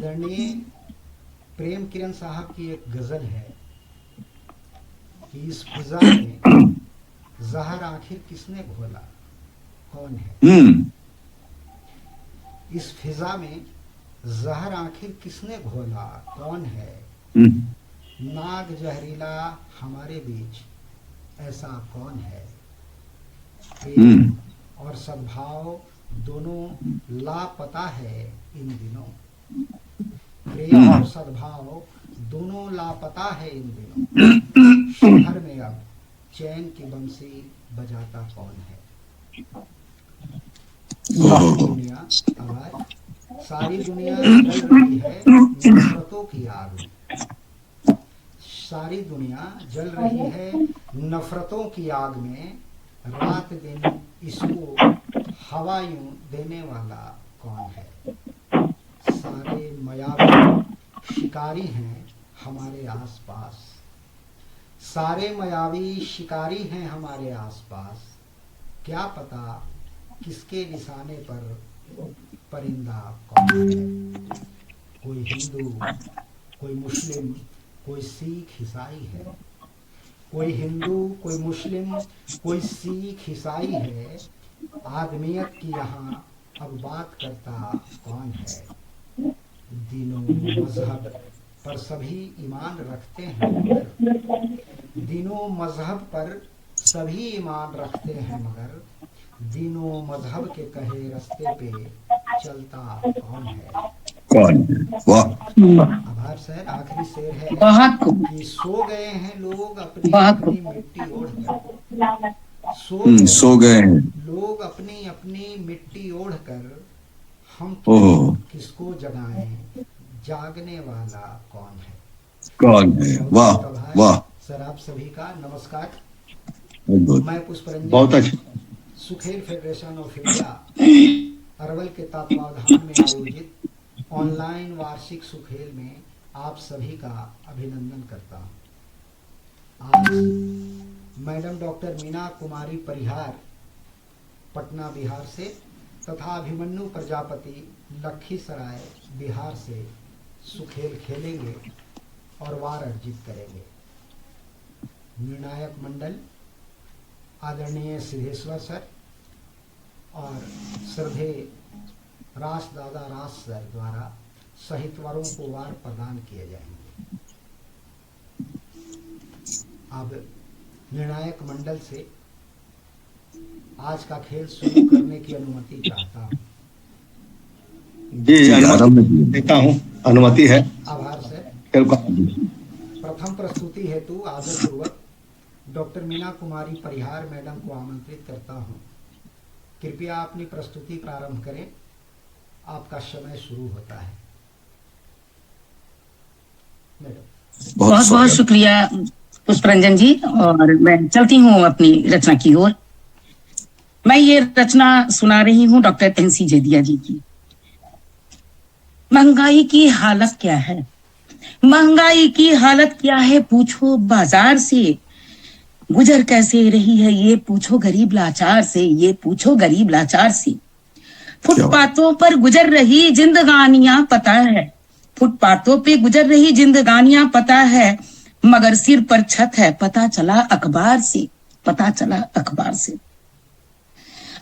आदरणीय प्रेम किरण साहब की एक गजल है कि इस फिजा में जहर आखिर किसने घोला, कौन है। इस फिजा में जहर आखिर किसने घोला, कौन है। नाग जहरीला हमारे बीच, ऐसा कौन है। प्रेम और सद्भाव दोनों लापता है इन दिनों। प्रेम और सद्भाव दोनों लापता है इन दिनों। शहर में अब चैन की बंसी बजाता कौन है। सारी दुनिया आवाज, सारी दुनिया जल रही है नफरतों की आग में। सारी दुनिया जल रही है नफरतों की आग में। रात दिन इसको हवा यूं देने वाला कौन है। सारे मायावी शिकारी हैं हमारे आसपास। सारे मायावी शिकारी हैं हमारे आसपास। क्या पता किसके निशाने पर परिंदा कौन है। कोई हिंदू, कोई मुस्लिम, कोई सिख ईसाई है। कोई हिंदू, कोई मुस्लिम, कोई सिख ईसाई है। आदमियत की यहाँ अब बात करता कौन है। दिनों मजहब पर सभी ईमान रखते हैं मगर। दिनों मजहब पर सभी ईमान रखते हैं मगर। दिनों मजहब के कहे रास्ते पे चलता कौन है। कौन। वाह। आभार सर। आखिरी शेर है कि सो गए हैं लोग अपनी अपनी मिट्टी ओढ़कर। सो गए हैं लोग अपनी अपनी मिट्टी ओढ़कर। हम किसको जगाएं, जागने वाला कौन है। कौन है। वाह वाह सर। आप सभी का नमस्कार। बहुत मैं पुष्परंजन, बहुत अच्छा। सुखेल फेडरेशन ऑफ इंडिया अरवल के तत्वावधान में आयोजित ऑनलाइन वार्षिक सुखेल में आप सभी का अभिनंदन करता हूँ। आज मैडम डॉक्टर मीना कुमारी परिहार पटना बिहार से तथा अभिमन्यु प्रजापति लखीसराय बिहार से सुखेल खेलेंगे और वार अर्जित करेंगे। निर्णायक मंडल आदरणीय सिद्धेश्वर सर और श्रद्धे रास दादा रास सर द्वारा साहित्यवारों को वार प्रदान किए जाएंगे। अब निर्णायक मंडल से आज का खेल शुरू करने की अनुमति चाहता हूँ। जी अनुमति देता हूँ, अनुमति है। आभार सर। खेल का प्रथम प्रस्तुति हेतु आदरपूर्वक डॉक्टर मीना कुमारी परिहार मैडम को आमंत्रित करता हूँ। कृपया अपनी प्रस्तुति प्रारंभ करें। आपका समय शुरू होता है मैडम। बहुत बहुत शुक्रिया पुष्परंजन जी। और मैं चलती हूँ अपनी रचना की ओर। मैं ये रचना सुना रही हूँ डॉक्टर एनसी जेदिया जी की। महंगाई की हालत क्या है, महंगाई की हालत क्या है पूछो बाजार से। गुजर कैसे रही है ये पूछो गरीब लाचार से, ये पूछो गरीब लाचार से। फुटपाथों पर गुजर रही जिंदगानियां पता है, फुटपाथों पे गुजर रही जिंदगानियां पता है। मगर सिर पर छत है पता चला अखबार से, पता चला अखबार से।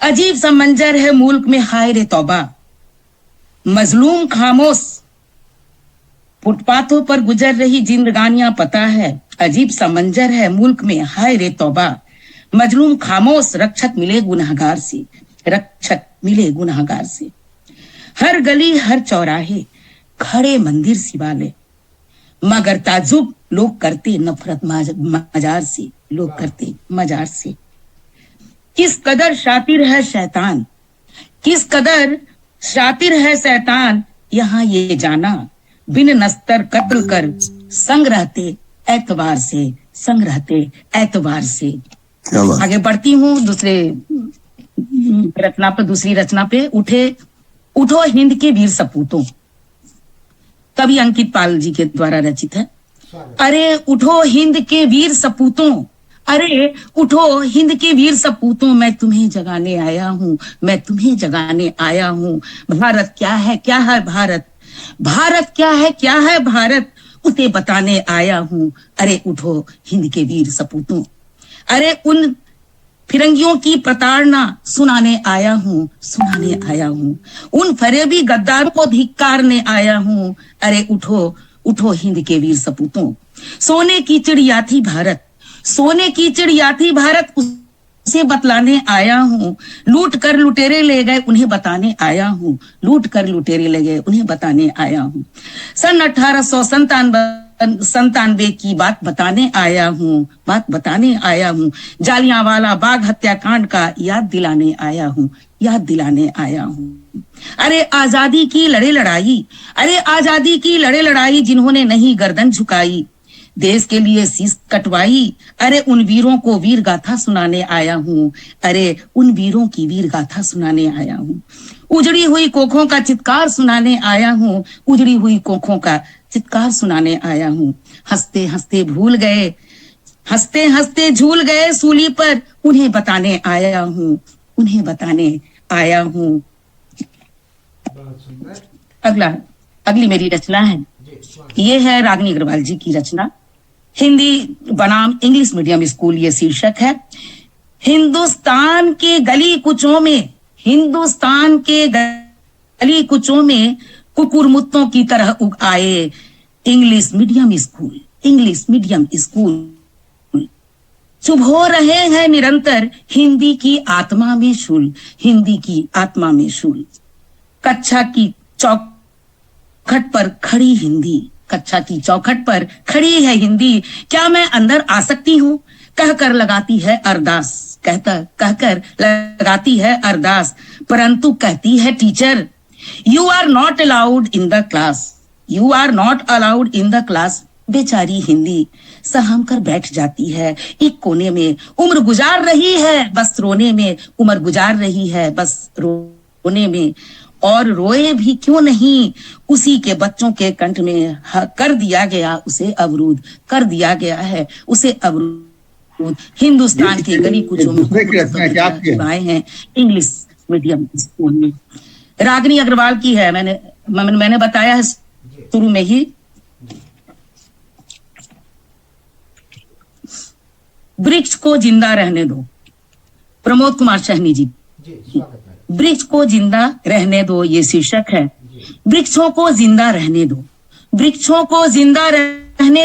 अजीब सा मंजर है मुल्क में हाय रे तौबा, मजलूम खामोश। फुटपाथों पर गुजर रही जिंदगानियां पता है। अजीब सा मंजर है मुल्क में हाय रे तौबा, मजलूम खामोश। रक्षक मिले गुनहगार से, रक्षक मिले गुनहगार से। हर गली हर चौराहे खड़े मंदिर सिवाले, मगर ताजुब लोग करते नफरत मजार से, लोग करते मजार से। किस कदर शातिर है शैतान, किस कदर शातिर है शैतान। यहाँ ये जाना बिन नस्तर कत्ल कर संग रहते एतबार से, संग रहते एतबार से। आगे बढ़ती हूँ दूसरे रचना पे, दूसरी रचना पे। उठो हिंद के वीर सपूतों, कवि अंकित पाल जी के द्वारा रचित है। अरे उठो हिंद के वीर सपूतों, अरे उठो हिंद के वीर सपूतों। मैं तुम्हें जगाने आया हूँ, मैं तुम्हें जगाने आया हूँ। भारत क्या है भारत, भारत क्या है भारत, उसे बताने आया हूं। अरे उठो हिंद के वीर सपूतों, अरे उन फिरंगियों की प्रताड़ना सुनाने आया हूं। उन फरेबी गद्दारों को धिक्कारने आया हूं। अरे उठो उठो हिंद के वीर सपूतों। सोने की चिड़िया थी भारत, सोने की चिड़िया थी भारत, उसे बतलाने आया हूं। लूट कर लुटेरे ले गए उन्हें बताने आया हूं। लूट कर लुटेरे ले गए उन्हें बताने आया हूं। सन 1897 की बात बताने आया हूं। जालियांवाला बाग हत्याकांड का याद दिलाने आया हूं। अरे आजादी की लड़े लड़ाई जिन्होंने नहीं गर्दन झुकाई, देश के लिए शीश कटवाई। अरे उन वीरों को वीर गाथा सुनाने आया हूं। अरे उन वीरों की वीर गाथा सुनाने आया हूं। उजड़ी हुई कोखों का चित्कार सुनाने आया हूं। उजड़ी हुई कोखों का चित्कार सुनाने आया हूं। हंसते हंसते झूल गए सूली पर, उन्हें बताने आया हूं। बहुत सुंदर। अगली मेरी रचना है, जी स्वागत। ये है रागिनी अग्रवाल जी की रचना, हिंदी बनाम इंग्लिश मीडियम स्कूल, ये शीर्षक है। हिंदुस्तान के गली कुचों में कुकुरमुत्तों की तरह उग आए इंग्लिश मीडियम स्कूल। चुभो रहे हैं निरंतर हिंदी की आत्मा में शूल। कक्षा की चौखट पर खड़ी है हिंदी, क्या मैं अंदर आ सकती हूँ? कहकर लगाती है अरदास, परंतु कहती है teacher, you are not allowed in the class. बेचारी हिंदी सहम कर बैठ जाती है एक कोने में, उम्र गुजार रही है बस रोने में। और रोए भी क्यों नहीं, उसी के बच्चों के कंठ में कर दिया गया है उसे अवरोध। हिंदुस्तान के गली कुचों में आए हैं इंग्लिश मीडियम स्कूल में। रागिनी अग्रवाल की है, मैंने बताया है शुरू में ही। वृक्ष को जिंदा रहने दो, प्रमोद कुमार सहनी जी। जी स्वागत है। वृक्ष को जिंदा रहने दो, ये शीर्षक है। वृक्षों को जिंदा रहने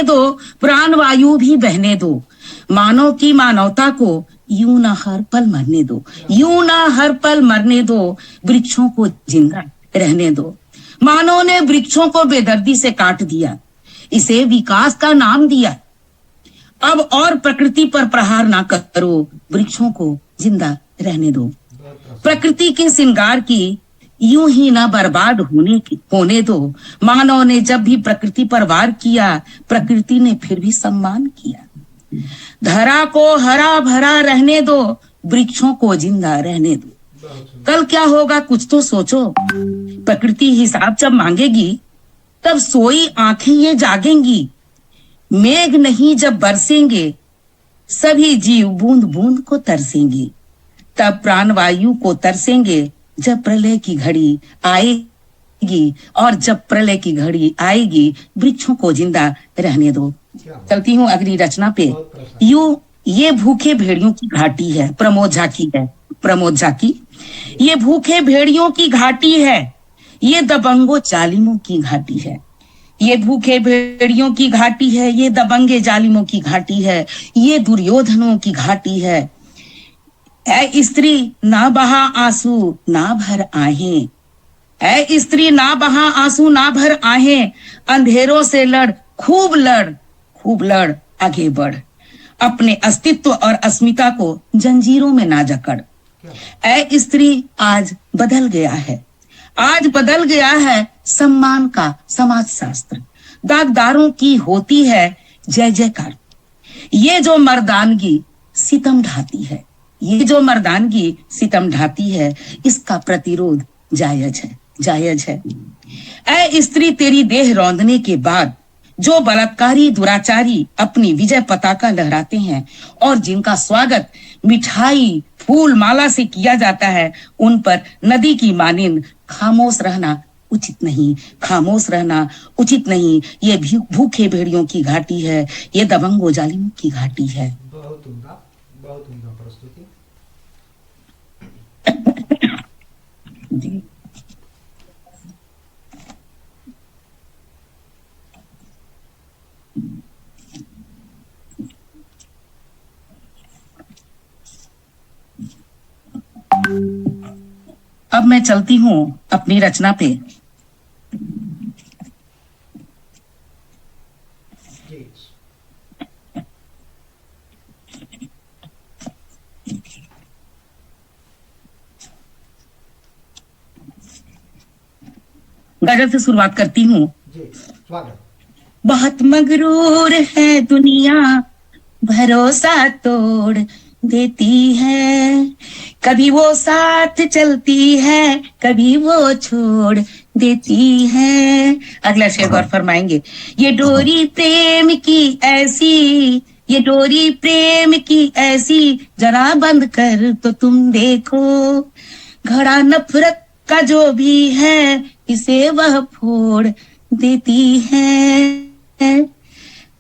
दो, प्राण वायु भी बहने दो। मानव की मानवता को यूं ना हर पल मरने दो। वृक्षों को जिंदा रहने दो। मानव ने वृक्षों को बेदर्दी से काट दिया, इसे विकास का नाम दिया। अब और प्रकृति पर प्रहार ना करो, वृक्षों को जिंदा रहने दो। प्रकृति के श्रृंगार की यूं ही ना बर्बाद होने दो। मानव ने जब भी प्रकृति पर वार किया, प्रकृति ने फिर भी सम्मान किया। धरा को हरा भरा रहने दो, वृक्षों को जिंदा रहने दो। कल क्या होगा कुछ तो सोचो, प्रकृति हिसाब जब मांगेगी, तब सोई आंखें ये जागेंगी। मेघ नहीं जब बरसेंगे, सभी जीव बूंद बूंद को तरसेंगे। तब प्राण वायु को तरसेंगे, जब प्रलय की घड़ी आएगी। और जब प्रलय की घड़ी आएगी, वृक्षों को जिंदा रहने दो। चलती हूँ अगली रचना पे। ये भूखे भेड़ियों की घाटी है, प्रमोद झाकी। ये भूखे भेड़ियों की घाटी है, ये दबंगो जालिमों की घाटी है। ये भूखे भेड़ियों की घाटी है, ये दबंगे जालिमों की घाटी है, ये दुर्योधनों की घाटी है। ऐ स्त्री ना बहा आंसू ना भर आहें, ऐ स्त्री ना बहा आंसू ना भर आहें। अंधेरों से लड़ खूब लड़ आगे बढ़। अपने अस्तित्व और अस्मिता को जंजीरों में ना जकड़। ऐ स्त्री आज बदल गया है सम्मान का समाज शास्त्र। दागदारों की होती है जय जयकार। ये जो मर्दानगी सितम ढाती है, इसका प्रतिरोध जायज है। ऐ स्त्री तेरी देह रौंदने के बाद जो बलात्कारी दुराचारी अपनी विजय पताका लहराते हैं और जिनका स्वागत मिठाई फूल माला से किया जाता है, उन पर नदी की मानिंद खामोश रहना उचित नहीं, खामोश रहना उचित नहीं। ये भूखे भेड़ियों की घाटी है, ये दबंगो जालिमों की घाटी है। बहुत उम्दा प्रस्तुति। जी। अब मैं चलती हूँ अपनी रचना पे। जी। गजल से शुरुआत करती हूँ। जी, स्वागत। बहुत मगरूर है दुनिया, भरोसा तोड़ देती है, कभी वो साथ चलती है, कभी वो छोड़ देती है। अगला शेर गौर फरमाएंगे। ये डोरी प्रेम की ऐसी, ये डोरी प्रेम की ऐसी, जरा बंद कर तो तुम देखो, घड़ा नफरत का जो भी है, इसे वह फोड़ देती है।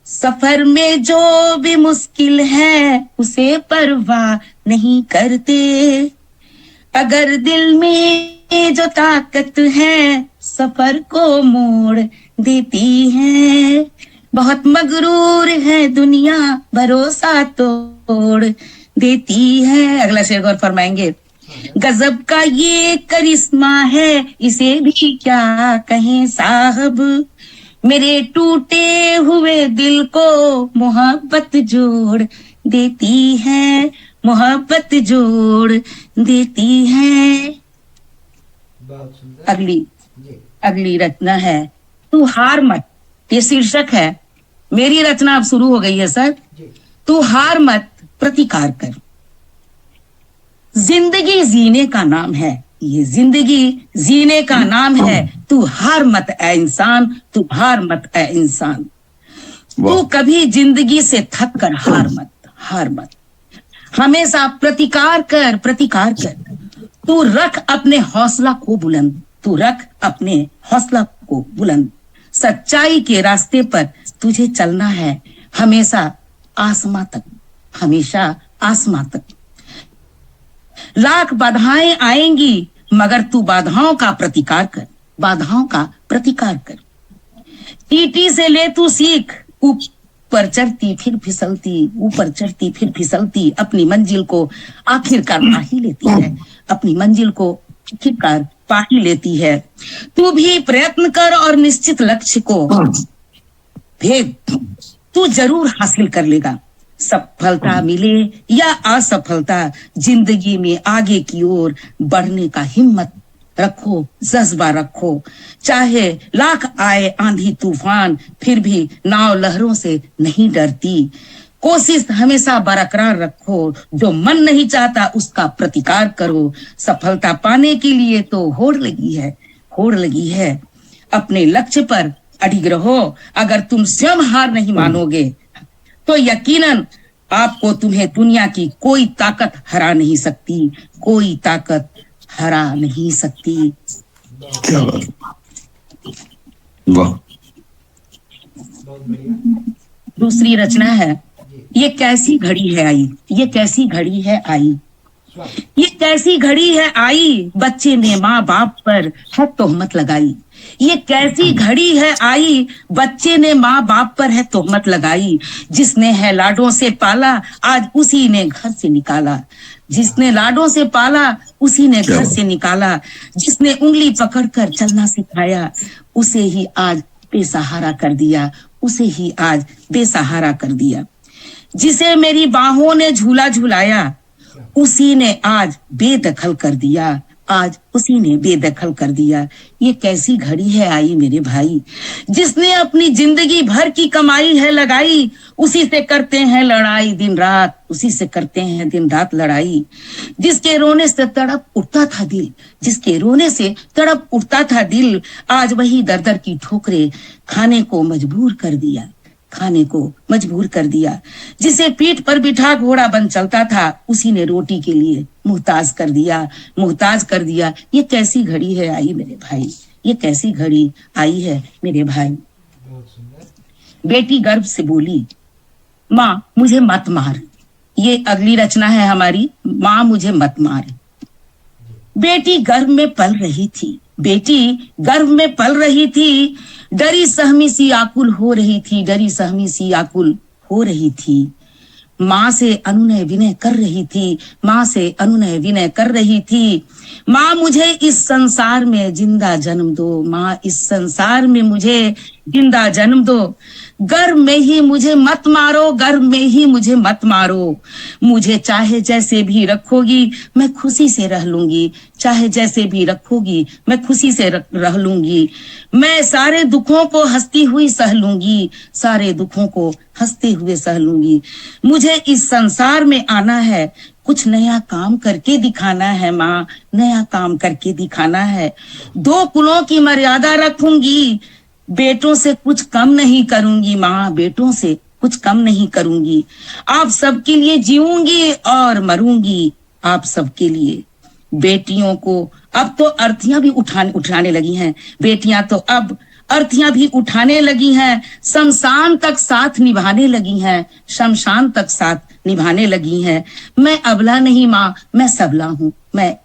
सफर में जो भी मुश्किल है, उसे परवाह नहीं करते, अगर दिल में जो ताकत है, सफर को मोड़ देती है। बहुत मगरूर है दुनिया, भरोसा तोड़ देती है। अगला शेर गौर फरमाएंगे। गजब का ये करिश्मा है, इसे भी क्या कहें साहब, मेरे टूटे हुए दिल को मोहब्बत जोड़ देती है, मोहब्बत जोड़ देती है। बहुत सुंदर। अगली रचना है तू हार मत। ये शीर्षक है। मेरी रचना अब शुरू हो गई है सर। तू हार मत, प्रतिकार कर। जिंदगी जीने का नाम है, ये जिंदगी जीने का नाम है। तू हार मत ए इंसान, तू हार मत ए इंसान। तू कभी जिंदगी से थक कर हार मत, हार मत। हमेशा प्रतिकार कर, प्रतिकार कर। तू रख अपने हौसला को बुलंद, तू रख अपने हौसला को बुलंद। सच्चाई के रास्ते पर तुझे चलना है, हमेशा आसमां तक, हमेशा आसमां तक। लाख बाधाएं आएंगी, मगर तू बाधाओं का प्रतिकार कर, बाधाओं का प्रतिकार कर। ईटी से ले तू सीख, ऊपर चढ़ती फिर फिसलती, ऊपर चढ़ती फिर फिसलती, अपनी मंजिल को आखिरकार पा ही लेती है, अपनी मंजिल को आखिरकार पा ही लेती है। तू भी प्रयत्न कर और निश्चित लक्ष्य को भेद तू जरूर हासिल कर लेगा। सफलता मिले या असफलता, जिंदगी में आगे की ओर बढ़ने का हिम्मत रखो, जज्बा रखो। चाहे लाख आए आंधी तूफान, फिर भी नाव लहरों से नहीं डरती। कोशिश हमेशा बरकरार रखो, जो मन नहीं चाहता उसका प्रतिकार करो। सफलता पाने के लिए तो होड़ लगी है, होड़ लगी है। अपने लक्ष्य पर अडिग रहो। अगर तुम स्वयं हार नहीं मानोगे तो यकीनन आपको, तुम्हें दुनिया की कोई ताकत हरा नहीं सकती, कोई ताकत हरा नहीं सकती। क्या बात, वाह। बहुत बढ़िया। दूसरी रचना है। ये कैसी घड़ी है आई, ये कैसी घड़ी है आई, ये कैसी घड़ी है आई, बच्चे ने माँ बाप पर है तोहमत लगाई। ये कैसी घड़ी है आई, बच्चे ने माँ बाप पर है तोहमत लगाई। जिसने है लाडों से पाला, आज उसी ने घर से निकाला। जिसने लाडों से पाला, उसी ने घर से निकाला। जिसने उंगली पकड़कर चलना सिखाया, उसे ही आज बेसहारा कर दिया, उसे ही आज बेसहारा कर दिया। जिसे मेरी बाहों ने झूला झुलाया, उसी ने आज बेदखल कर दिया, आज उसी ने बेदखल कर दिया। ये कैसी घड़ी है आई मेरे भाई। जिसने अपनी जिंदगी भर की कमाई है लगाई, उसी से करते हैं लड़ाई दिन रात, उसी से करते हैं दिन रात लड़ाई। जिसके रोने से तड़प उठता था दिल, जिसके रोने से तड़प उठता था दिल, आज वही दर दर की ठोकरें खाने को मजबूर कर दिया, खाने को मजबूर कर दिया। जिसे पीठ पर बिठा घोड़ा बन चलता था, उसी ने रोटी के लिए मुहताज कर दिया, मुहताज कर दिया। ये कैसी घड़ी है आई मेरे भाई, ये कैसी घड़ी आई है मेरे भाई। बहुत सुंदर। बेटी गर्भ से बोली, माँ मुझे मत मार। ये अगली रचना है हमारी, माँ मुझे मत मार। बेटी गर्भ में पल रही थी, बेटी गर्भ में पल रही थी, डरी सहमी सी आकुल हो रही थी, डरी सहमी सी आकुल हो रही थी। माँ से अनुनय विनय कर रही थी, माँ से अनुनय विनय कर रही थी। माँ मुझे इस संसार में जिंदा जन्म दो, माँ इस संसार में मुझे जिंदा जन्म दो। गर्भ में ही मुझे मत मारो, गर्भ में ही मुझे मत मारो। मुझे चाहे जैसे भी रखोगी मैं खुशी से रह लूंगी, चाहे जैसे भी रखोगी मैं खुशी से रह लूंगी। मैं सारे दुखों को हंसती हुई सह लूंगी, सारे दुखों को हंसते हुए सह लूंगी। मुझे इस संसार में आना है, कुछ नया काम करके दिखाना है माँ, नया काम करके दिखाना है। 2 कुलों की मर्यादा रखूंगी, बेटों से कुछ कम नहीं करूंगी माँ, बेटों से कुछ कम नहीं करूंगी। आप सबके लिए जीऊंगी और मरूंगी, आप सबके लिए। बेटियों को अब तो अर्थियां भी उठाने लगी हैं, बेटियां तो अब अर्थियां भी उठाने लगी हैं, शमशान तक साथ निभाने लगी हैं, शमशान तक साथ निभाने लगी हैं। मैं अबला नहीं माँ, मैं सबला हूँ, मैं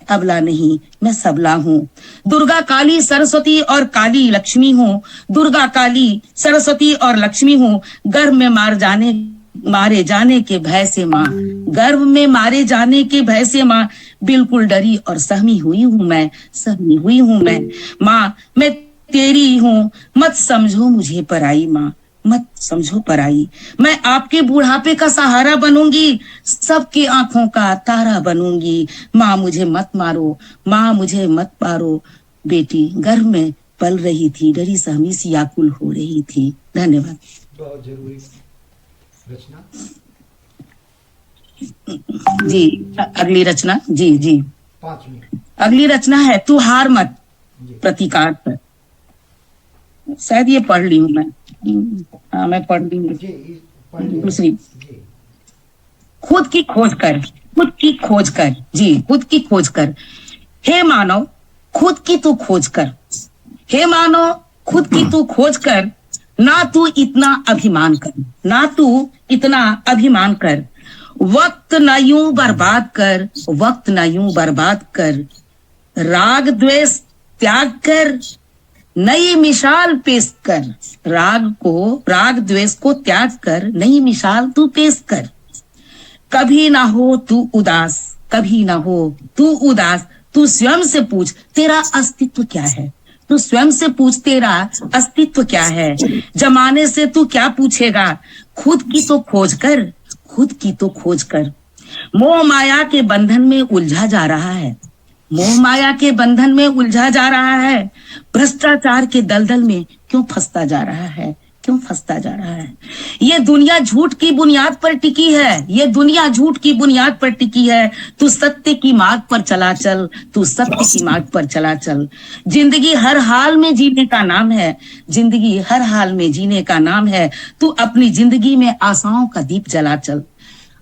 अबला नहीं मैं सबला हूँ। दुर्गा काली सरस्वती और काली लक्ष्मी हूँ, दुर्गा काली सरस्वती और लक्ष्मी हूँ। गर्भ में मारे जाने के भय से माँ, गर्भ में मारे जाने के भय से माँ बिल्कुल डरी और सहमी हुई हूँ मैं, सहमी हुई हूँ मैं। माँ मैं तेरी हूँ, मत समझो मुझे पराई माँ, मत समझो पराई। मैं आपके बुढ़ापे का सहारा बनूंगी, सबकी आंखों का तारा बनूंगी। माँ मुझे मत मारो, माँ मुझे मत मारो। बेटी गर्भ में पल रही थी, डरी सहमी सी आकुल हो रही थी। धन्यवाद। बहुत जरूरी रचना। जी अगली रचना। जी जी 5वीं। अगली रचना है तू हार मत, जी। प्रतिकार पर। शायद ये पढ़ ली हूँ मैं। हाँ मैं पढ़ ली हूँ। जी पढ़ लिया। दूसरी, जी। खुद की खोज कर, खुद की खोज कर। जी खुद की खोज कर। हे मानव खुद की तू खोज कर, हे मानव खुद की तू खोज कर। ना तू इतना अभिमान कर, ना तू इतना अभिमान कर। वक्त ना यूं बर्बाद कर, वक्त ना यूं बर्बाद कर। राग द्वेष त्याग कर, नई मिसाल पेश कर। राग द्वेष को त्याग कर, नई मिसाल तू पेश कर। कभी ना हो तू उदास, कभी ना हो तू उदास। तू स्वयं से पूछ तेरा अस्तित्व क्या है, तू स्वयं से पूछ तेरा अस्तित्व क्या है। जमाने से तू क्या पूछेगा, खुद की तो खोज कर, खुद की तो खोज कर। मोह माया के बंधन में उलझा जा रहा है, मोह माया के बंधन में उलझा जा रहा है। भ्रष्टाचार के दलदल में क्यों फंसता जा रहा है, क्यों फंसता जा रहा है। ये दुनिया झूठ की बुनियाद पर टिकी है, ये दुनिया झूठ की बुनियाद पर टिकी है। तू सत्य की मार्ग पर चला चल, तू सत्य की मार्ग पर चला चल। जिंदगी हर हाल में जीने का नाम है, जिंदगी हर हाल में जीने का नाम है। तू अपनी जिंदगी में आशाओं का दीप जला चल,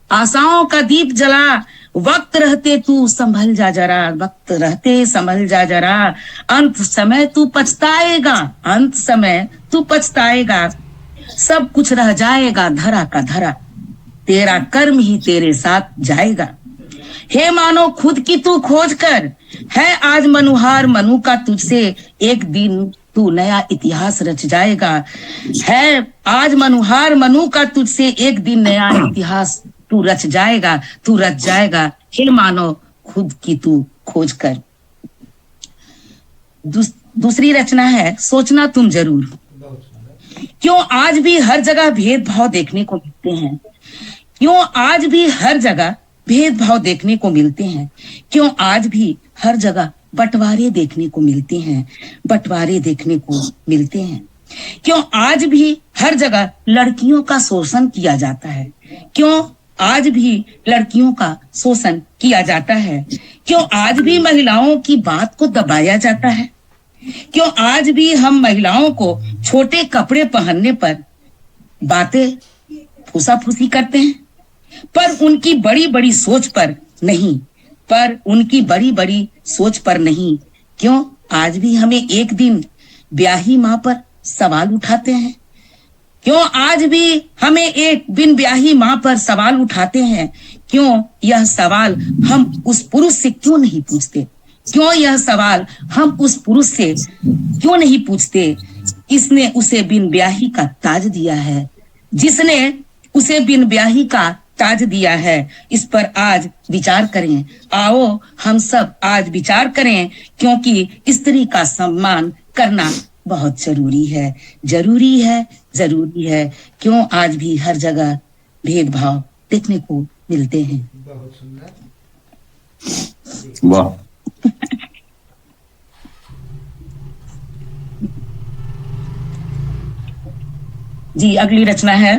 आशाओं का दीप जला। वक्त रहते तू संभल जा जरा, वक्त रहते संभल जा जरा। अंत समय तू पछताएगा, अंत समय तू पछताएगा। सब कुछ रह जाएगा धरा का धरा, तेरा कर्म ही तेरे साथ जाएगा। हे मानो खुद की तू खोज कर, है आज मनुहार मनु का तुझसे एक दिन तू नया इतिहास रच जाएगा। है आज मनुहार मनु का तुझसे एक दिन नया इतिहास तू रच जाएगा, तू रच जाएगा। हे मानो खुद की तू खोज कर। दूसरी रचना है सोचना तुम जरूर। क्यों आज भी हर जगह भेदभाव देखने को मिलते हैं, क्यों आज भी हर जगह भेदभाव देखने को मिलते हैं। क्यों आज भी हर जगह बंटवारे देखने को मिलते हैं, बंटवारे देखने को मिलते हैं। क्यों आज भी हर जगह लड़कियों का शोषण किया जाता है, क्यों आज भी लड़कियों का शोषण किया जाता है। क्यों आज भी महिलाओं की बात को दबाया जाता है, क्यों आज भी हम महिलाओं को छोटे कपड़े पहनने पर बातें फूसाफूसी करते हैं, पर उनकी बड़ी बड़ी सोच पर नहीं, पर उनकी बड़ी बड़ी सोच पर नहीं। क्यों आज भी हमें एक दिन ब्याही माँ पर सवाल उठाते हैं? क्यों आज भी हमें एक बिन ब्याही माँ पर सवाल उठाते हैं? क्यों यह सवाल हम उस पुरुष से क्यों नहीं पूछते? क्यों यह सवाल हम उस पुरुष से क्यों नहीं पूछते? इसने उसे बिन ब्याही का ताज दिया है, जिसने उसे बिन ब्याही का ताज दिया है। इस पर आज विचार करें। आओ हम सब आज विचार करें, क्योंकि स्त्री का सम्मान करना बहुत जरूरी है, जरूरी है, जरूरी है। क्यों आज भी हर जगह भेदभाव देखने को मिलते हैं? बहुत सुंदर। वाह। जी, अगली रचना है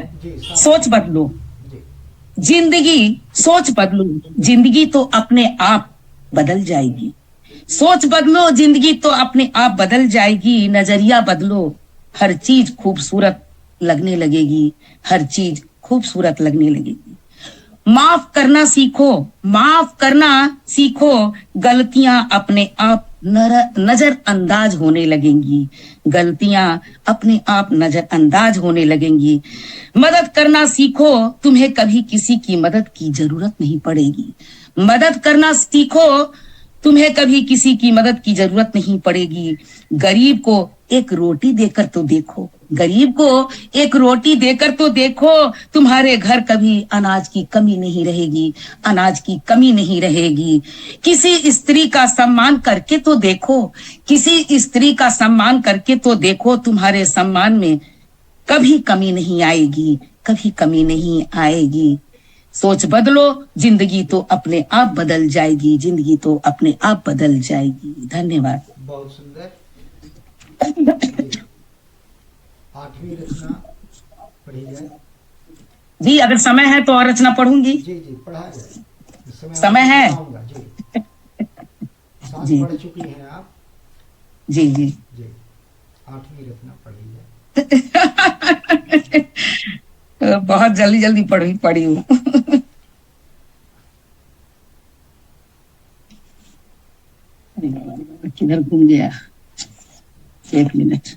सोच बदलो। जिंदगी सोच बदलो, जिंदगी तो अपने आप बदल जाएगी। सोच बदलो, जिंदगी तो अपने आप बदल जाएगी। नजरिया बदलो, हर चीज खूबसूरत लगने लगेगी, हर चीज खूबसूरत लगने लगेगी। माफ करना सीखो, माफ करना सीखो, गलतियां अपने आप नजरअंदाज होने लगेंगी, गलतियां अपने आप नजरअंदाज होने लगेंगी। मदद करना सीखो, तुम्हें कभी किसी की मदद की जरूरत नहीं पड़ेगी। मदद करना सीखो, तुम्हें कभी किसी की मदद की जरूरत नहीं पड़ेगी। गरीब को एक रोटी देकर तो देखो, गरीब को एक रोटी देकर तो देखो, तुम्हारे घर कभी अनाज की कमी नहीं रहेगी, अनाज की कमी नहीं रहेगी। किसी स्त्री का सम्मान करके तो देखो, किसी स्त्री का सम्मान करके तो देखो, तुम्हारे सम्मान में कभी कमी नहीं आएगी, कभी कमी नहीं आएगी। सोच बदलो, जिंदगी तो अपने आप बदल जाएगी, जिंदगी तो अपने आप बदल जाएगी। धन्यवाद। बहुत सुंदर। 8वीं रचना पढ़ी जाए। जी, अगर समय है तो और रचना पढ़ूंगी। जी जी, पढ़ा जाए। समय है जी। 7 जी। पढ़ चुकी हैं आप। जी जी जी, 8वीं रचना पढ़ी जाए। बहुत जल्दी जल्दी पढ़ी हूँ। किधर घूम गया? एक मिनट।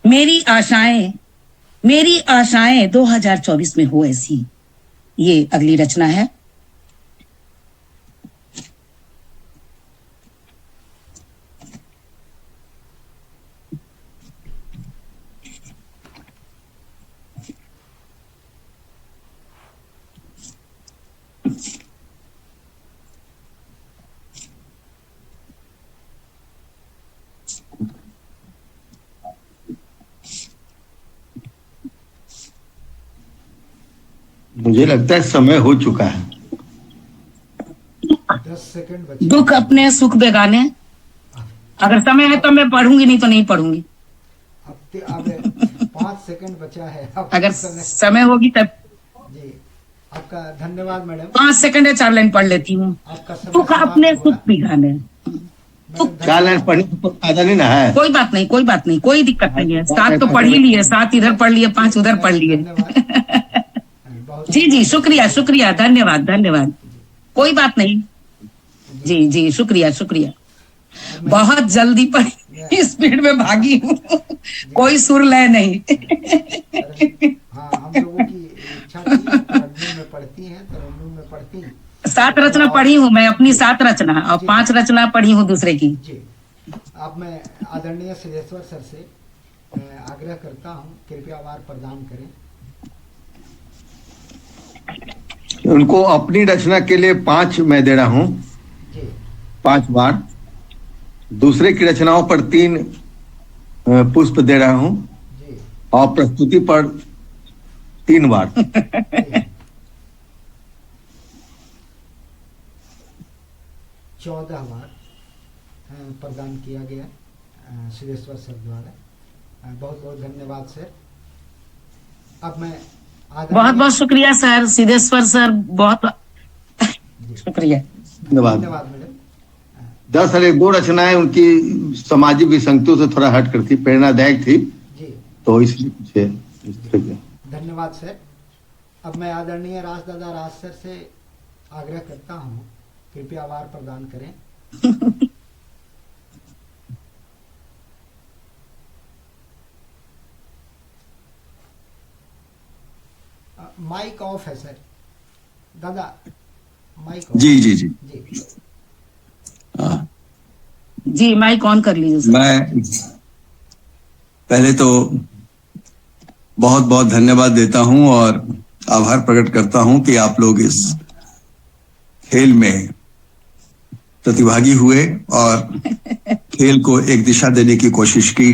मेरी आशाएं 2024 में हो ऐसी, ये अगली रचना है। मुझे लगता है समय हो चुका है। 10 सेकंड बचे। दुख अपने सुख बेगाने। अगर समय है तो मैं पढ़ूंगी, नहीं तो नहीं पढ़ूंगी। अब 5 सेकंड बचा है। अगर समय होगी तब। जी, आपका धन्यवाद मैडम। 5 सेकंड है, 4 लाइन पढ़ लेती हूँ। आपका समय दुख अपने सुख बेगाने। 4 लाइन पढ़ने को फायदा नहीं ना है। कोई बात नहीं, कोई बात नहीं, कोई दिक्कत नहीं है। 7 तो पढ़ ही लिए, 7 इधर पढ़ लिए, 5 उधर पढ़ लिए। जी जी, शुक्रिया शुक्रिया, धन्यवाद धन्यवाद। कोई बात नहीं। जी जी, शुक्रिया शुक्रिया। बहुत जल्दी पढ़ी, स्पीड में भागी हूँ, कोई सुर लय नहीं। हाँ, हम लोगों की इच्छा थी, तरन्नुम में पढ़ती हैं, तरन्नुम में पढ़ती। 7 रचना पढ़ी हूँ मैं, अपनी 7 रचना, और 5 रचना पढ़ी हूँ दूसरे की। जी, अब मैं आदरणीय सिद्धेश्वर सर से आग्रह करता हूँ, कृपया वार प्रदान करें। उनको अपनी रचना के लिए 5 मैं दे रहा हूँ, 5 बार। दूसरे की रचनाओं पर 3 पुष्प दे रहा हूँ, और प्रस्तुति पर 3 बार। 14 बार प्रदान किया गया सिद्धेश्वर सर द्वारा। बहुत बहुत धन्यवाद सर। अब मैं बहुत बहुत शुक्रिया सर, सिद्धेश्वर सर, बहुत शुक्रिया। धन्यवाद। धन्यवाद मैडम। दरअसल 2 रचनाएं उनकी सामाजिक विसंगतियों से थोड़ा हट कर थी, प्रेरणादायक थी, जी, तो इसलिए पूछे। धन्यवाद सर। अब मैं आदरणीय राजदादा राज सर से आग्रह करता हूँ, कृपया वार प्रदान करें। माइक ऑफ है सर, दादा माइक ऑफ। जी जी जी जी हाँ, जी माइक ऑन कर लीजिए सर। मैं पहले तो बहुत बहुत धन्यवाद देता हूं और आभार प्रकट करता हूं कि आप लोग इस खेल में प्रतिभागी हुए और खेल को एक दिशा देने की कोशिश की।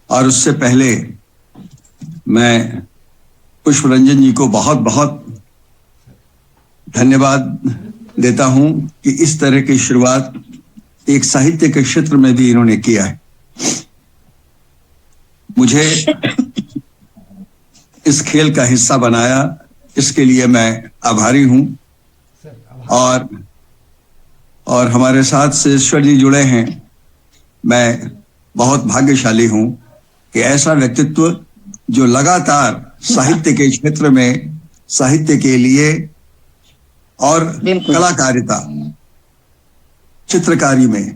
और उससे पहले मैं पुष्परंजन जी को बहुत बहुत धन्यवाद देता हूं कि इस तरह की शुरुआत एक साहित्य के क्षेत्र में भी इन्होंने किया है। मुझे इस खेल का हिस्सा बनाया, इसके लिए मैं आभारी हूं। सर, आभार। और हमारे साथ शेषेश्वर जी जुड़े हैं। मैं बहुत भाग्यशाली हूं कि ऐसा व्यक्तित्व जो लगातार साहित्य के क्षेत्र में साहित्य के लिए और बिल्कुल। कलाकारिता चित्रकारी में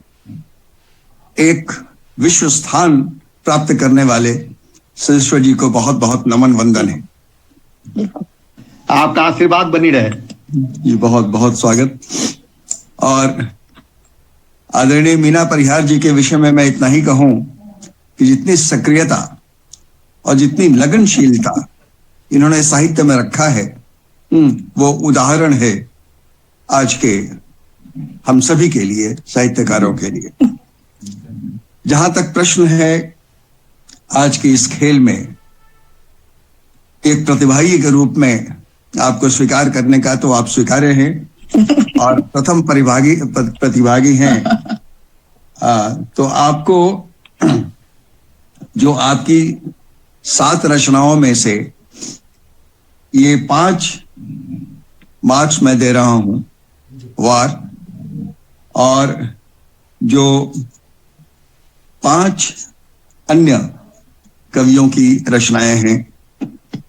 एक विश्व स्थान प्राप्त करने वाले शेषेश्वर जी को बहुत बहुत नमन वंदन है। आपका आशीर्वाद बनी रहे। जी बहुत बहुत स्वागत। और आदरणीय मीना परिहार जी के विषय में मैं इतना ही कहूं कि जितनी सक्रियता और जितनी लगनशीलता इन्होंने साहित्य में रखा है, वो उदाहरण है आज के हम सभी के लिए, साहित्यकारों के लिए। जहां तक प्रश्न है आज के इस खेल में एक प्रतिभागी के रूप में आपको स्वीकार करने का, तो आप स्वीकार्य हैं और प्रथम प्रतिभागी हैं। तो आपको जो आपकी 7 रचनाओं में से ये 5 मार्क्स मैं दे रहा हूं वार, और जो 5 अन्य कवियों की रचनाएं हैं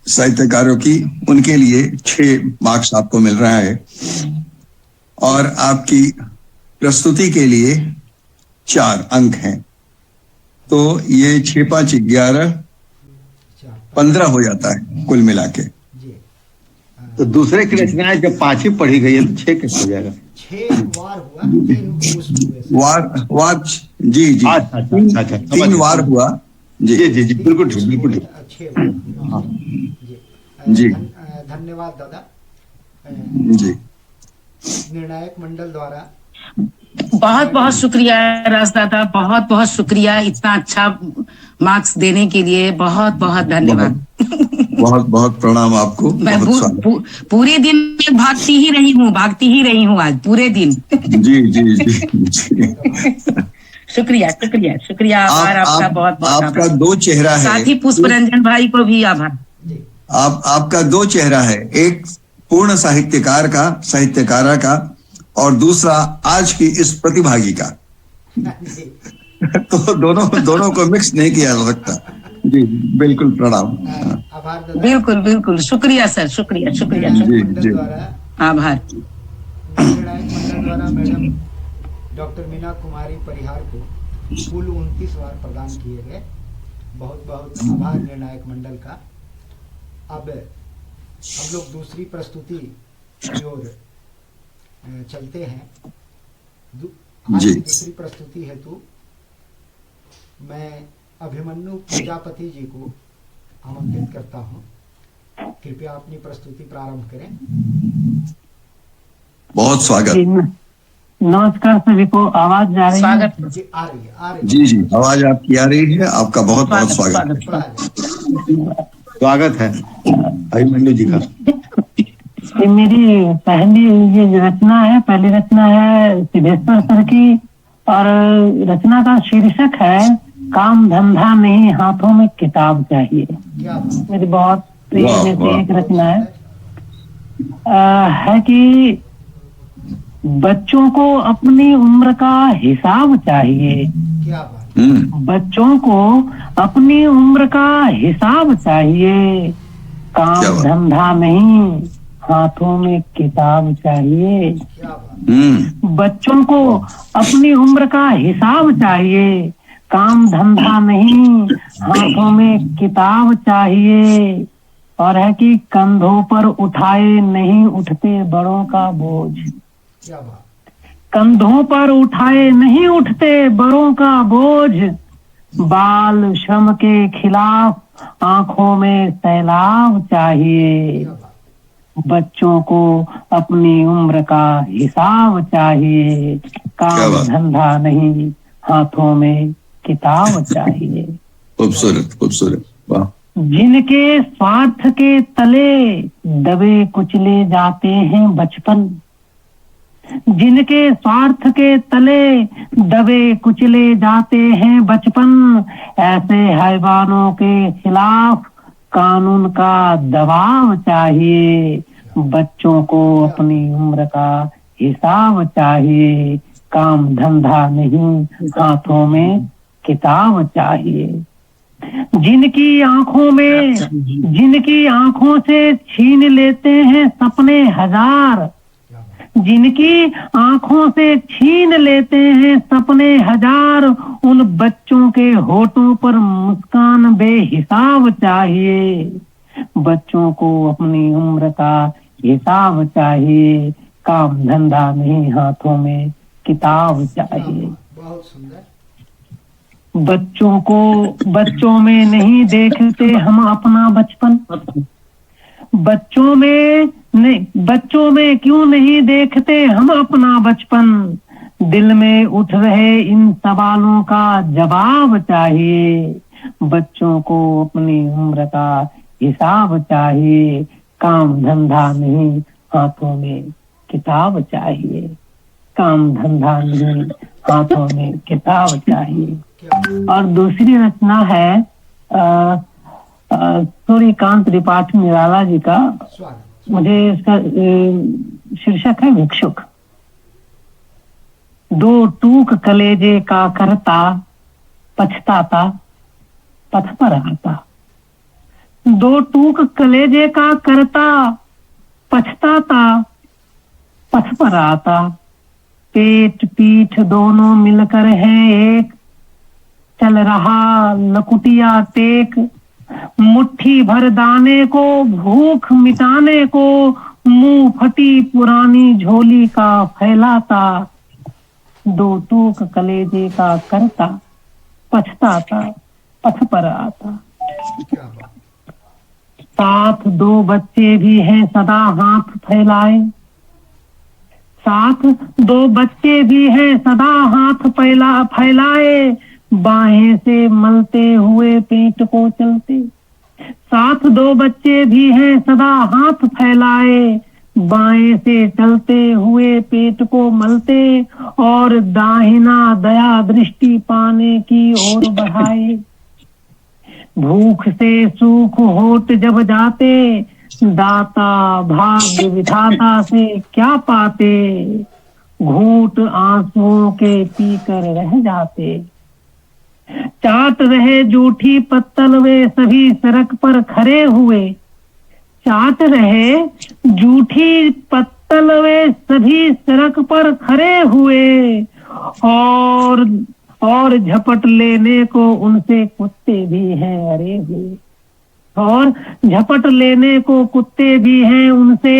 साहित्यकारों की, उनके लिए 6 मार्क्स आपको मिल रहा है। और आपकी प्रस्तुति के लिए 4 अंक हैं। तो ये 6 5 11 15 हो जाता है कुल मिला के। जी तो दूसरे की रचनाएं जब 5 ही पढ़ी गई है तो 6 कैसे हो जाएगा? 6 वार हुआ, 3 पुष्प हुए सर। वार जी जी अच्छा 3 वार हुआ। जी जी जी जी बिल्कुल ठीक, बिल्कुल ठीक। 6 वार। जी। धन्यवाद दादा। जी निर्णायक मंडल द्वारा बहुत बहुत शुक्रिया राजदादा, बहुत बहुत शुक्रिया इतना अच्छा मार्क्स देने के लिए। बहुत बहुत धन्यवाद। बहुत बहुत प्रणाम आपको। मैं बहुत स्वागत। पूरे दिन भागती ही रही हूँ आज पूरे दिन। जी जी जी शुक्रिया शुक्रिया शुक्रिया, आभार आपका बहुत बहुत। आपका 2 चेहरा है। साथ ही पुष्परंजन भाई को भी आभार। आपका 2 चेहरा है, एक पूर्ण साहित्यकार का, साहित्यकारा का, और दूसरा आज की इस प्रतिभागी का। तो दोनों को मिक्स नहीं किया जा सकता। जी बिल्कुल प्रणाम। आभार दादा। बिल्कुल बिल्कुल शुक्रिया सर, शुक्रिया शुक्रिया निर्णायक जी, जी। मंडल द्वारा आभार। निर्णायक मंडल द्वारा मैडम डॉक्टर मीना कुमारी परिहार को कुल 29 वार प्रदान किए गए। बहुत बहुत आभार निर्णायक मंडल का। अब हम लोग दूसरी प्रस्तुति की ओर चलते हैं। आज जी। की दूसरी प्रस्तुति हेतु मैं अभिमन्यु प्रजापति जी को आमंत्रित करता हूं। कृपया अपनी प्रस्तुति प्रारंभ करें। बहुत स्वागत। नमस्कार सभी को, आवाज जा रही है? स्वागत। जी आ रही है। जी जी आवाज आपकी आ रही है। आपका बहुत बहुत स्वागत। स्वागत है अभिमन्यु जी का। ये मेरी पहली रचना है सिद्धेश्वर सर की, और रचना का शीर्षक है काम धंधा नहीं, हाथों में किताब चाहिए। क्या बात। मेरी बहुत प्रिय वाह, में से वाह। एक रचना है कि बच्चों को अपनी उम्र का हिसाब चाहिए। क्या बात। बच्चों को अपनी उम्र का हिसाब चाहिए, काम क्या बात। धंधा नहीं, हाथों में किताब चाहिए। क्या बात। बच्चों को अपनी उम्र का हिसाब चाहिए। काम धंधा नहीं, हाथों में किताब चाहिए। और है कि कंधों पर उठाए नहीं उठते बड़ों का बोझ। क्या बात। कंधों पर उठाए नहीं उठते बड़ों का बोझ। बाल श्रम के खिलाफ आंखों में सैलाब चाहिए। क्या बात। बच्चों को अपनी उम्र का हिसाब चाहिए। क्या काम बात। धंधा नहीं, हाथों में किताब चाहिए। खूबसूरत खूबसूरत, वाह। जिनके स्वार्थ के तले दबे कुचले जाते हैं बचपन। जिनके स्वार्थ के तले दबे कुचले जाते हैं बचपन, ऐसे हैवानों के खिलाफ कानून का दबाव चाहिए। बच्चों को अपनी उम्र का हिसाब चाहिए। काम धंधा नहीं, हाथों में किताब चाहिए। जिनकी आंखों से छीन लेते हैं सपने हजार। जिनकी आंखों से छीन लेते हैं सपने हजार, उन बच्चों के होठों पर मुस्कान बेहिसाब चाहिए। बच्चों को अपनी उम्र का हिसाब चाहिए। काम धंधा नहीं, हाथों में किताब चाहिए। बहुत सुंदर। बच्चों में नहीं देखते हम अपना बचपन। बच्चों में क्यों नहीं देखते हम अपना बचपन। दिल में उठ रहे इन सवालों का जवाब चाहिए। बच्चों को अपनी उम्र का हिसाब चाहिए। काम धंधा नहीं, हाथों में किताब चाहिए। काम धंधा नहीं, हाथों में किताब चाहिए। और दूसरी रचना है सूर्यकांत त्रिपाठी निराला जी का। मुझे इसका शीर्षक है भिक्षुक। दो टूक कलेजे का करता, पछताता पथ पर आता। दो टूक कलेजे का करता, पछताता पथ पर आता। पेट पीठ दोनों मिलकर है एक, चल रहा लकुटिया टेक। मुट्ठी भर दाने को भूख मिटाने को, मुंह फटी पुरानी झोली का फैलाता। दो टूक कलेजे का करता, पछताता पथ पर आता। साथ दो बच्चे भी हैं सदा हाथ फैलाए। साथ दो बच्चे भी हैं सदा हाथ फैलाए। बाहें से मलते हुए पेट को चलते। साथ दो बच्चे भी हैं सदा हाथ फैलाए। बाएं से चलते हुए पेट को मलते, और दाहिना दया दृष्टि पाने की ओर बढ़ाए। भूख से सूख होठ जब जाते, दाता भाग्य विधाता से क्या पाते। घूंट आंसुओं के पीकर रह जाते। चाट रहे जूठी पत्तल वे सभी सड़क पर खड़े हुए। चाट रहे जूठी पत्तल वे सभी सड़क पर खड़े हुए। और झपट लेने को उनसे कुत्ते भी हैं अरे हुए। और झपट लेने को कुत्ते भी हैं उनसे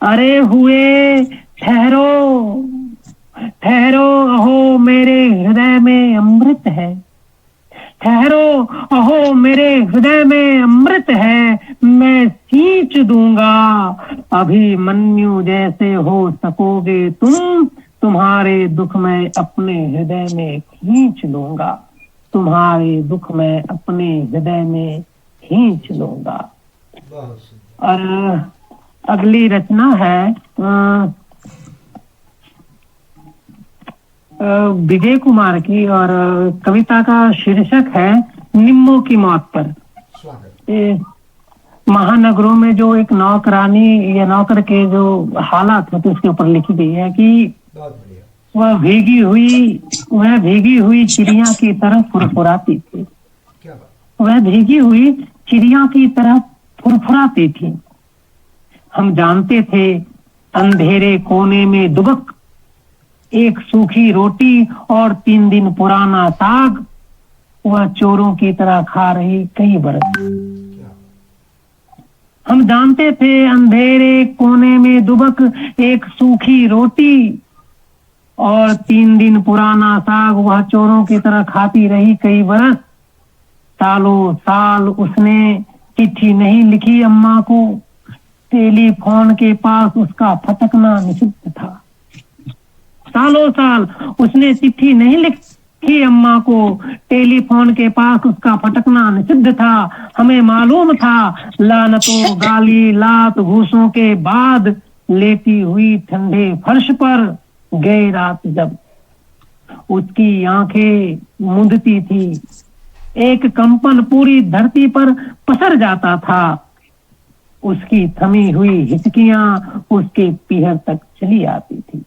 अरे हुए। ठहरो ठहरो अहो मेरे हृदय में अमृत है। ठहरो अहो मेरे हृदय में अमृत है। मैं सींच दूंगा अभिमन्यु जैसे हो सकोगे तुम। तुम्हारे दुख में अपने हृदय में खींच लूंगा। तुम्हारे दुख में अपने हृदय में खींच लूंगा। और अगली रचना है विजय कुमार की, और कविता का शीर्षक है निम्मों की मौत पर। महानगरों में जो एक नौकरानी या नौकर के जो हालात होते उसके ऊपर लिखी गई है कि वह भीगी हुई चिड़िया की तरह फुरफुराती थी। वह भीगी हुई चिड़िया की तरह फुरफुराती थी। हम जानते थे अंधेरे कोने में दुबक एक सूखी रोटी और 3 दिन पुराना साग वह चोरों की तरह खा रही कई बरस। हम जानते थे अंधेरे कोने में दुबक एक सूखी रोटी और 3 दिन पुराना साग वह चोरों की तरह खाती रही कई बरस। सालों साल उसने चिट्ठी नहीं लिखी अम्मा को, टेलीफोन के पास उसका फटकना निषिद्ध था। सालों साल उसने चिट्ठी नहीं लिखी अम्मा को, टेलीफोन के पास उसका फटकना निषिद्ध था। हमें मालूम था लानतों गाली लात घूसों के बाद लेटी हुई ठंडे फर्श पर गई रात जब उसकी आंखें मूंदती थी, एक कंपन पूरी धरती पर पसर जाता था। उसकी थमी हुई हिचकियां उसके पीहर तक चली आती थी।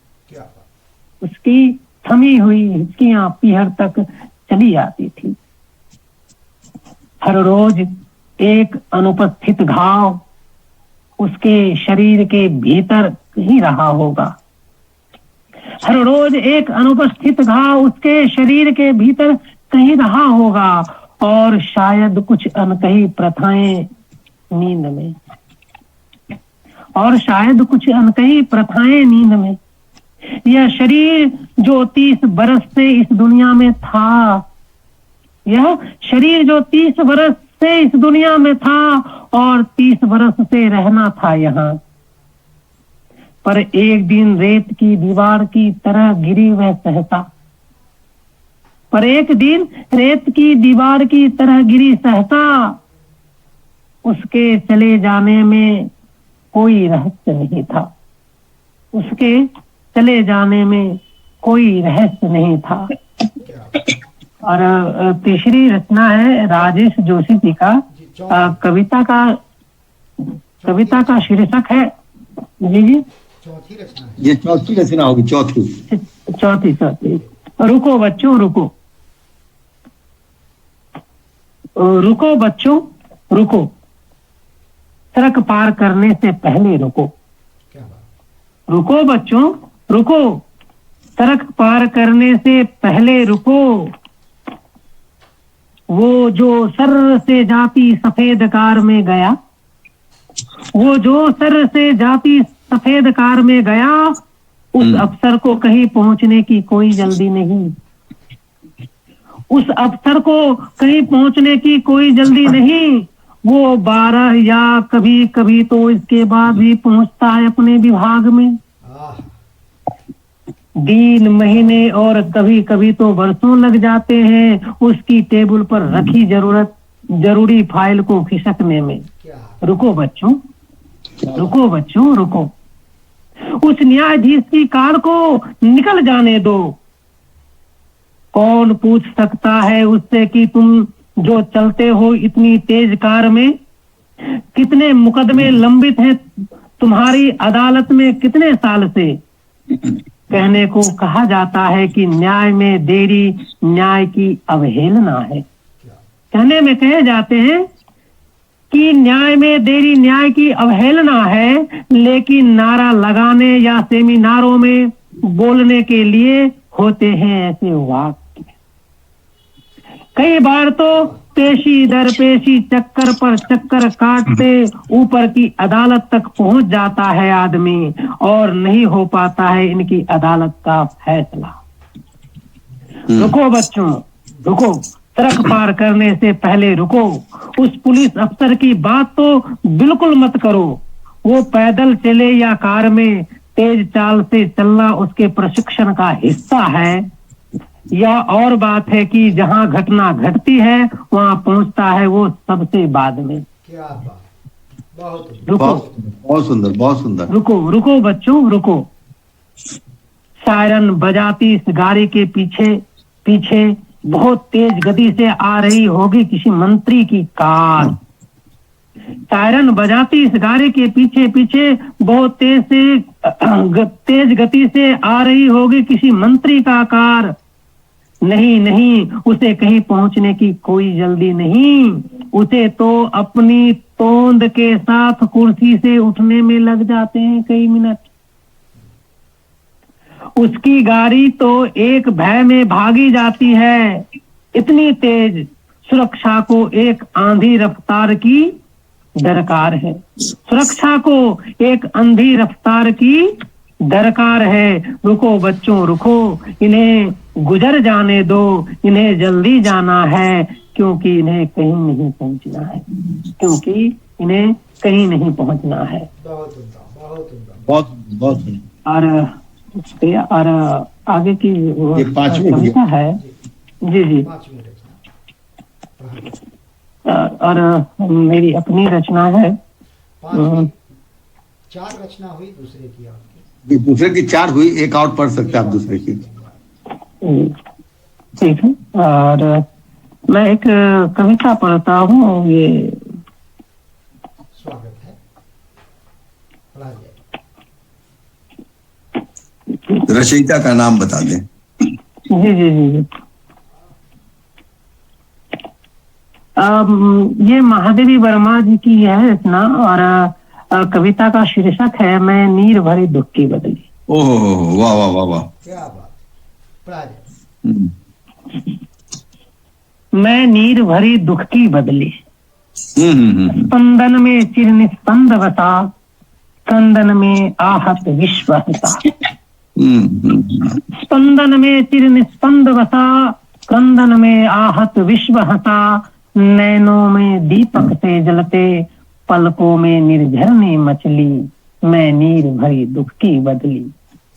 उसकी थमी हुई हिचकियां पीहर तक चली आती थी। हर रोज एक अनुपस्थित घाव उसके शरीर के भीतर कहीं रहा होगा। हर रोज एक अनुपस्थित घाव उसके शरीर के भीतर कहीं रहा होगा और शायद कुछ अनकही प्रथाएं नींद में, और शायद कुछ अनकही प्रथाएं नींद में। यह शरीर जो 30 बरस से इस दुनिया में था, यह शरीर जो 30 बरस से इस दुनिया में था और 30 बरस से रहना था यहाँ, पर एक दिन रेत की दीवार की तरह गिरी वह सहसा। पर एक दिन रेत की दीवार की तरह गिरी सहसा। उसके चले जाने में कोई रहस्य नहीं था। उसके चले जाने में कोई रहस्य नहीं था। और तीसरी रचना है राजेश जोशी जी का। कविता का शीर्षक है जी चौथी रचना है। ये चौथी रचना होगी, चौथी। रुको बच्चों रुको, रुको बच्चों रुको, सड़क पार करने से पहले रुको। क्या बात। रुको बच्चों रुको, सड़क पार करने से पहले रुको। वो जो सर से जाती सफेद कार में गया, वो जो सर से जाती सफेद कार में गया, उस अफसर को कहीं पहुंचने की कोई जल्दी नहीं। उस अफसर को कहीं पहुंचने की कोई जल्दी नहीं। वो 12 या कभी कभी तो इसके बाद भी पहुंचता है अपने विभाग में। दिन महीने और कभी कभी तो वर्षों लग जाते हैं उसकी टेबल पर रखी जरूरी फाइल को खिसकने में। रुको बच्चों रुको, उस न्यायाधीश की कार को निकल जाने दो। कौन पूछ सकता है उससे कि तुम जो चलते हो इतनी तेज कार में, कितने मुकदमे लंबित हैं तुम्हारी अदालत में कितने साल से। कहने को कहा जाता है कि न्याय में देरी न्याय की अवहेलना है। कहने में कहे जाते हैं कि न्याय में देरी न्याय की अवहेलना है, लेकिन नारा लगाने या सेमिनारों में बोलने के लिए होते हैं ऐसे वाक्य। कई बार तो पेशी दर पेशी चक्कर पर चक्कर काटते ऊपर की अदालत तक पहुंच जाता है आदमी और नहीं हो पाता है इनकी अदालत का फैसला। रुको बच्चों रुको, सड़क पार करने से पहले रुको। उस पुलिस अफसर की बात तो बिल्कुल मत करो। वो पैदल चले या कार में, तेज चाल से चलना उसके प्रशिक्षण का हिस्सा है। यह और बात है कि जहां घटना घटती है वहां पहुंचता है वो सबसे बाद में। क्या बात, बहुत बहुत सुंदर। रुको बच्चों रुको। सायरन बजाती इस गाड़ी के पीछे बहुत तेज गति से आ रही होगी किसी मंत्री की कार। सायरन बजाती इस गाड़ी के पीछे बहुत तेज गति से आ रही होगी किसी मंत्री का कार। नहीं नहीं, उसे कहीं पहुंचने की कोई जल्दी नहीं। उसे तो अपनी तोंद के साथ कुर्सी से उठने में लग जाते हैं कई मिनट। उसकी गाड़ी तो एक भय में भागी जाती है, इतनी तेज सुरक्षा को एक आंधी रफ्तार की दरकार है। सुरक्षा को एक आंधी रफ्तार की दरकार है। रुको बच्चों रुको, इन्हें गुजर जाने दो, इन्हें जल्दी जाना है, क्योंकि इन्हें कहीं नहीं पहुंचना है, क्योंकि इन्हें कहीं नहीं पहुंचना है। बहुत उम्दा, बहुत उम्दा। बहुत बहुत और आगे की ये 5 मिनट कविता है। जी जी। 5 मिनट रचना। और मेरी अपनी रचना है। 4 रचना हुई, दूसरे की आपकी। दूसरे की 4 हुई, एक और पढ़ सकते हैं आप दूसरे की। ठीक है। और मैं एक कविता पढ़ता हूँ, ये स्वागत है, पढ़ा जाए। रचयिता का नाम बता दें। जी जी जी। ये महादेवी वर्मा जी की है रचना, और कविता का शीर्षक है मैं नीर भरी दुख की बदली। ओहो, वाह वाह वाह वाह, क्या बात, पढ़ा जाए। मैं नीर भरी दुख की बदली, स्पंदन में चिर निस्पंद बसा, कंदन में आहत विश्व हसा। स्पंदन में चिर निस्पंद बसा, कंदन में आहत विश्व हसा। नैनों में दीपक से जलते, पलकों में निर्झरनी मचली। मैं नीर भरी दुख की बदली,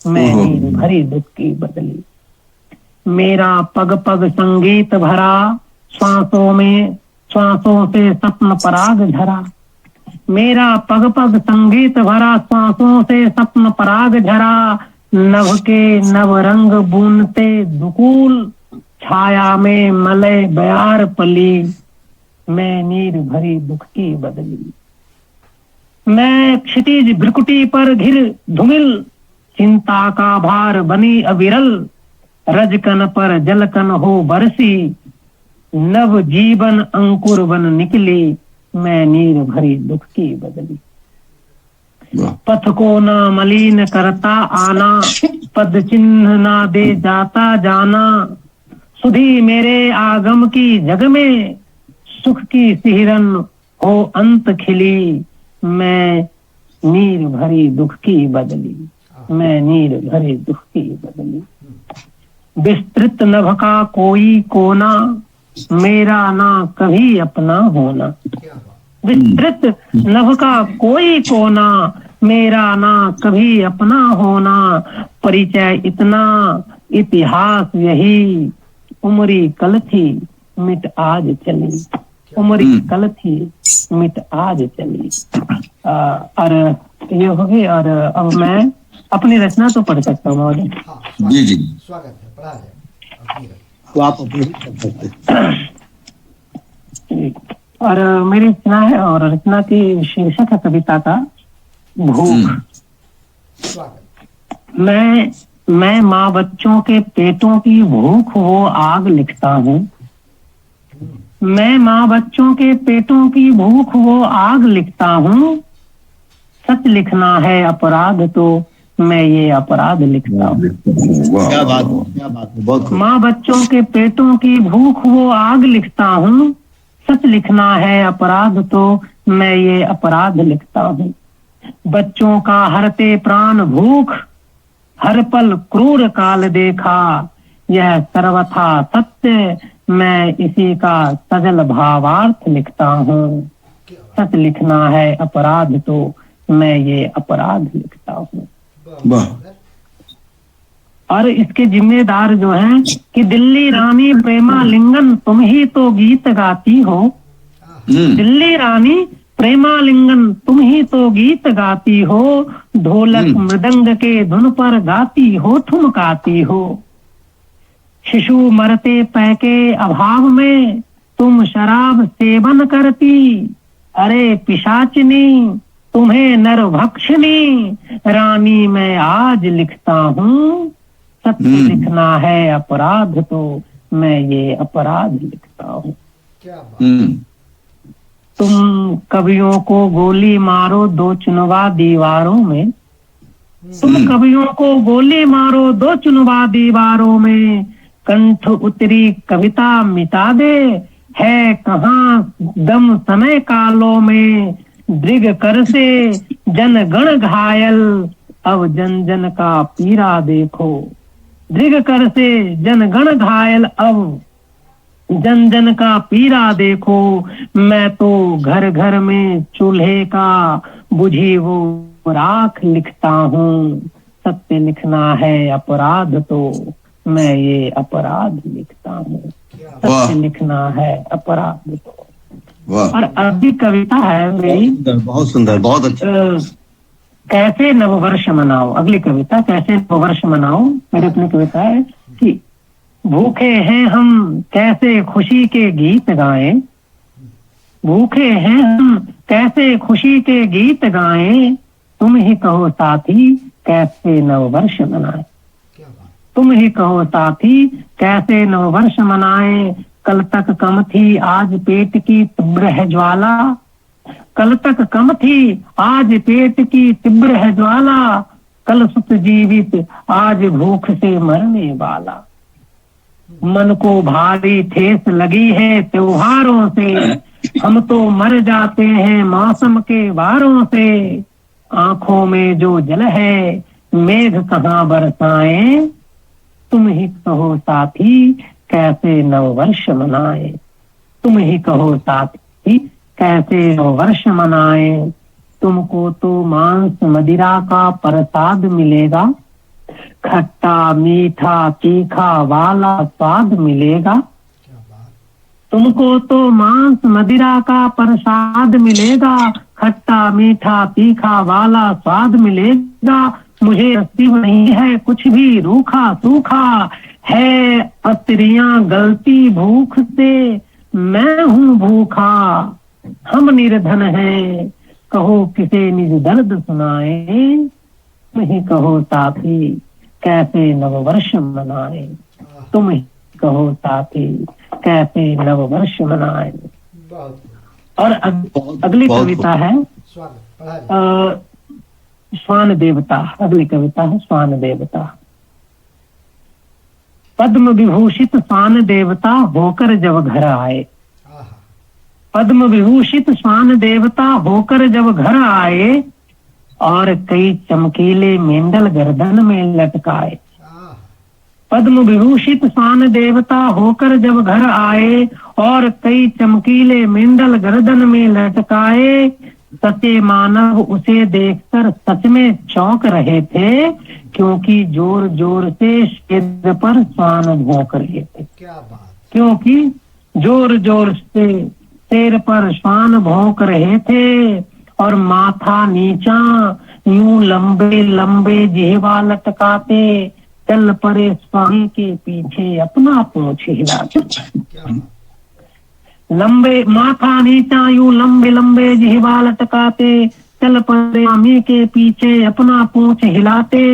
मैं नीर भरी दुख की बदली। मेरा पग पग संगीत भरा, श्वासों से सपन पराग झरा। मेरा पग पग संगीत भरा, श्वासों से सपन पराग झरा। नभ के नव रंग बूनते दुकूल, छाया में मलय बयार पली। मैं नीर भरी दुख की बदली। मैं क्षितिज भ्रिकुटी पर घिर धुमिल, चिंता का भार बनी अविरल। रजकन पर जलकन हो बरसी, नव जीवन अंकुर बन निकली। मैं नीर भरी दुख की बदली। पथ को न मलिन करता आना, पद चिन्ह ना दे जाता जाना। सुधी मेरे आगम की जग में, सुख की सिहरन हो अंत खिली। मैं नीर भरी दुख की बदली, मैं नीर भरी दुख की बदली। विस्तृत नभ का कोई कोना, मेरा ना कभी अपना होना। विस्तृत नभ का कोई कोना, मेरा ना कभी अपना होना। परिचय इतना, इतिहास यही। उमरी कल थी, मिट आज चली। उमरी कल थी, मिट आज चली। और ये हो गई। और अब मैं अपनी रचना तो पढ़ सकता हूँ। हाँ, जी जी, स्वागत है, पढ़ा जाए अपनी रचना। तो आप अपनी कर सकते हैं। और मेरी रचना है, और रचना की शीर्षक है कविता का भूख। स्वागत। मैं माँ बच्चों के पेटों की भूख वो आग लिखता हूँ। मैं माँ बच्चों के पेटों की भूख वो आग लिखता हूँ। सच लिखना है अपराध तो मैं ये अपराध लिखता हूँ। क्या बात है, क्या बात है, बहुत खूब। माँ बच्चों के पेटों की भूख वो आग लिखता हूँ। सच लिखना है अपराध तो मैं ये अपराध लिखता हूँ। बच्चों का हरते प्राण भूख, हर पल क्रूर काल देखा। यह सर्वथा सत्य, मैं इसी का सजल भावार्थ लिखता हूँ। सच लिखना है अपराध तो मैं ये अपराध लिखता हूँ। और इसके जिम्मेदार जो हैं कि दिल्ली रानी प्रेमा लिंगन तुम ही तो गीत गाती हो। दिल्ली रानी प्रेमा लिंगन तुम ही तो गीत गाती हो। ढोलक मृदंग के धुन पर गाती हो, ठुमकाती हो। शिशु मरते पै के अभाव में तुम शराब सेवन करती। अरे पिशाचिनी तुम्हें नर भक्षिणी, रानी मैं आज लिखता हूँ। सत्य लिखना है अपराध तो मैं ये अपराध लिखता हूँ। क्या बात। तुम कवियों को गोली मारो दो चुनवा दीवारों में, तुम कवियों को गोली मारो दो चुनवा दीवारों में, कंठ उतरी कविता मिटा दे, है कहाँ दम समय कालों में, दृग कर से जन गण घायल, अब जन जन का पीरा देखो, दृग कर से जन गण घायल, अब जन जन का पीरा देखो, मैं तो घर घर में चूल्हे का बुझी वो राख लिखता हूँ, सत्य लिखना है अपराध तो मैं ये अपराध लिखता हूँ, सत्य लिखना है अपराध तो। और अभी कविता है मेरी, बहुत सुंदर, बहुत अच्छा। कैसे नववर्ष मनाओ, अगली कविता कैसे नववर्ष मनाओ। मेरी अपनी कविता है कि भूखे हैं हम कैसे खुशी के गीत गाएं, भूखे हैं हम कैसे खुशी के गीत गाएं, तुम ही कहो साथी कैसे नववर्ष मनाएं, तुम ही कहो साथी कैसे नववर्ष मनाएं, कल तक कम थी आज पेट की तीव्र है ज्वाला, कल तक कम थी आज पेट की तीव्र है ज्वाला, कल सुत जीवित आज भूख से मरने वाला, मन को भारी ठेस लगी है त्योहारों से, हम तो मर जाते हैं मौसम के वारों से, आंखों में जो जल है मेघ कहाँ बरसाएं, तुम ही कहो साथी कैसे नववर्ष मनाएं, तुम ही कहो साथी कैसे नववर्ष मनाएं, तुमको तो मांस मदिरा का प्रसाद मिलेगा, खट्टा मीठा तीखा वाला स्वाद मिलेगा, तुमको तो मांस मदिरा का प्रसाद मिलेगा, खट्टा मीठा तीखा वाला स्वाद मिलेगा, मुझे नसीब नहीं है कुछ भी रूखा सूखा, है पत्रियां गलती भूख से मैं हूँ भूखा, हम निर्धन हैं कहो किसे निज दर्द सुनाए, तुम ही कहो साथी कैसे नववर्ष मनाए, तुम ही कहो साथी कैसे नववर्ष मनाए। और अगली कविता है स्वान देवता, अगली कविता है स्वान देवता। पद्म विभूषित स्वान देवता होकर जब घर आए, पद्म विभूषित स्वान देवता होकर जब घर आए, और कई चमकीले मेंढल गर्दन में लटकाए, पद्म विभूषित स्वान देवता होकर जब घर आए, और कई चमकीले मेंढल गर्दन में लटकाए, सचे मानव उसे देखकर सच में चौंक रहे थे, क्योंकि जोर जोर से शेर पर स्वान भौंक रहे थे, क्या बात, क्योंकि जोर जोर से शेर पर स्वान भौंक रहे थे, और माथा नीचा यूं लंबे लंबे जिह्वा लटकाते, चल पड़े स्वामी के पीछे अपना पूंछ हिलाते, लंबे माथा नीचा यूं लंबे लंबे जिह्वा लटकाते, चल पड़े स्वामी के पीछे अपना पूंछ हिलाते,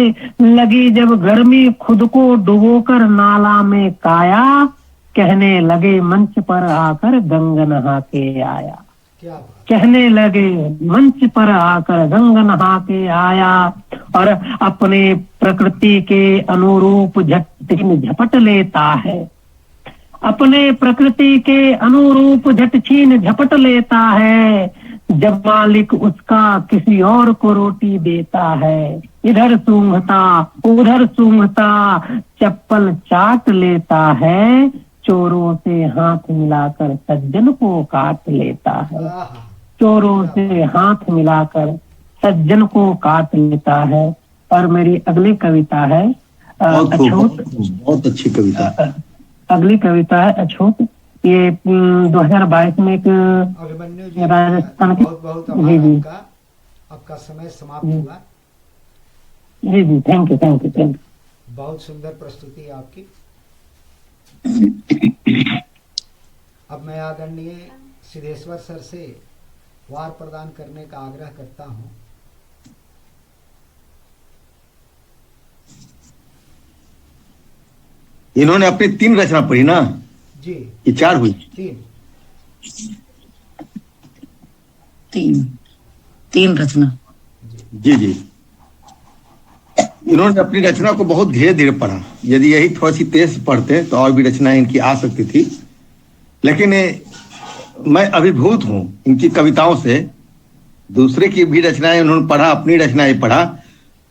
लगी जब गर्मी खुद को डुबोकर नाला में काया, कहने लगे मंच पर आकर गंगा नहा के आया, कहने लगे मंच पर आकर गंगा नहा के आया, और अपने प्रकृति के अनुरूप झपट लेता है, अपने प्रकृति के अनुरूप झटछीन झपट लेता है, जब मालिक उसका किसी और को रोटी देता है, इधर सूंघता उधर सूंघता चप्पल चाट लेता है, चोरों से हाथ मिलाकर सज्जन को काट लेता है, चोरों से हाथ मिलाकर सज्जन को काट लेता है। और मेरी अगली कविता है अछूत, बहुत अच्छी कविता। अगली कविता है अछूत, ये 2022 में एक राजस्थान की, जी जी आपका समय समाप्त हुआ। जी जी, thank you thank you thank you. बहुत सुंदर प्रस्तुति आपकी। अब मैं आदरणीय सिद्धेश्वर सर से वार प्रदान करने का आग्रह करता हूं। इन्होंने अपनी 3 रचना पढ़ी ना, जी ये 4 हुई। 3। तीन रचना। जी जी, इन्होंने अपनी रचना को बहुत धीरे धीरे पढ़ा। यदि यही थोड़ी सी तेज पढ़ते तो और भी रचनाएं इनकी आ सकती थी, लेकिन मैं अभिभूत हूं इनकी कविताओं से। दूसरे की भी रचनाएं उन्होंने पढ़ा, अपनी रचनाएं पढ़ा,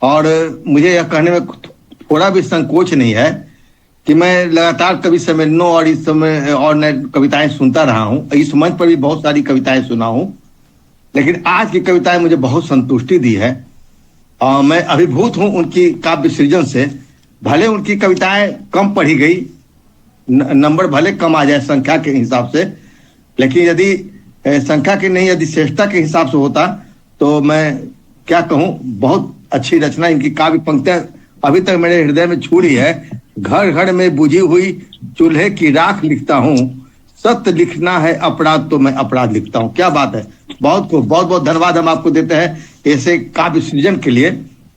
और मुझे यह कहने में थोड़ा भी संकोच नहीं है कि मैं लगातार कवि सम्मेलनों और इस समय और नए कविताएं सुनता रहा हूं। इस मंच पर भी बहुत सारी कविताएं सुना हूं, लेकिन आज की कविताएं मुझे बहुत संतुष्टि दी है। मैं अभिभूत हूं उनकी काव्य सृजन से। भले उनकी कविताएं कम पढ़ी गई, नंबर भले कम आ जाए संख्या के हिसाब से, लेकिन यदि संख्या के नहीं, यदि श्रेष्ठता के हिसाब से होता तो मैं क्या कहूं, बहुत अच्छी रचना इनकी काव्य पंक्तियां अभी तक मेरे हृदय में छू रही है। घर घर में बुझी हुई चूल्हे की राख लिखता हूं, सत्य लिखना है अपराध तो मैं अपराध लिखता हूं। क्या बात है, बहुत खूब, बहुत बहुत धन्यवाद हम आपको देते हैं ऐसे काव्य सृजन के लिए।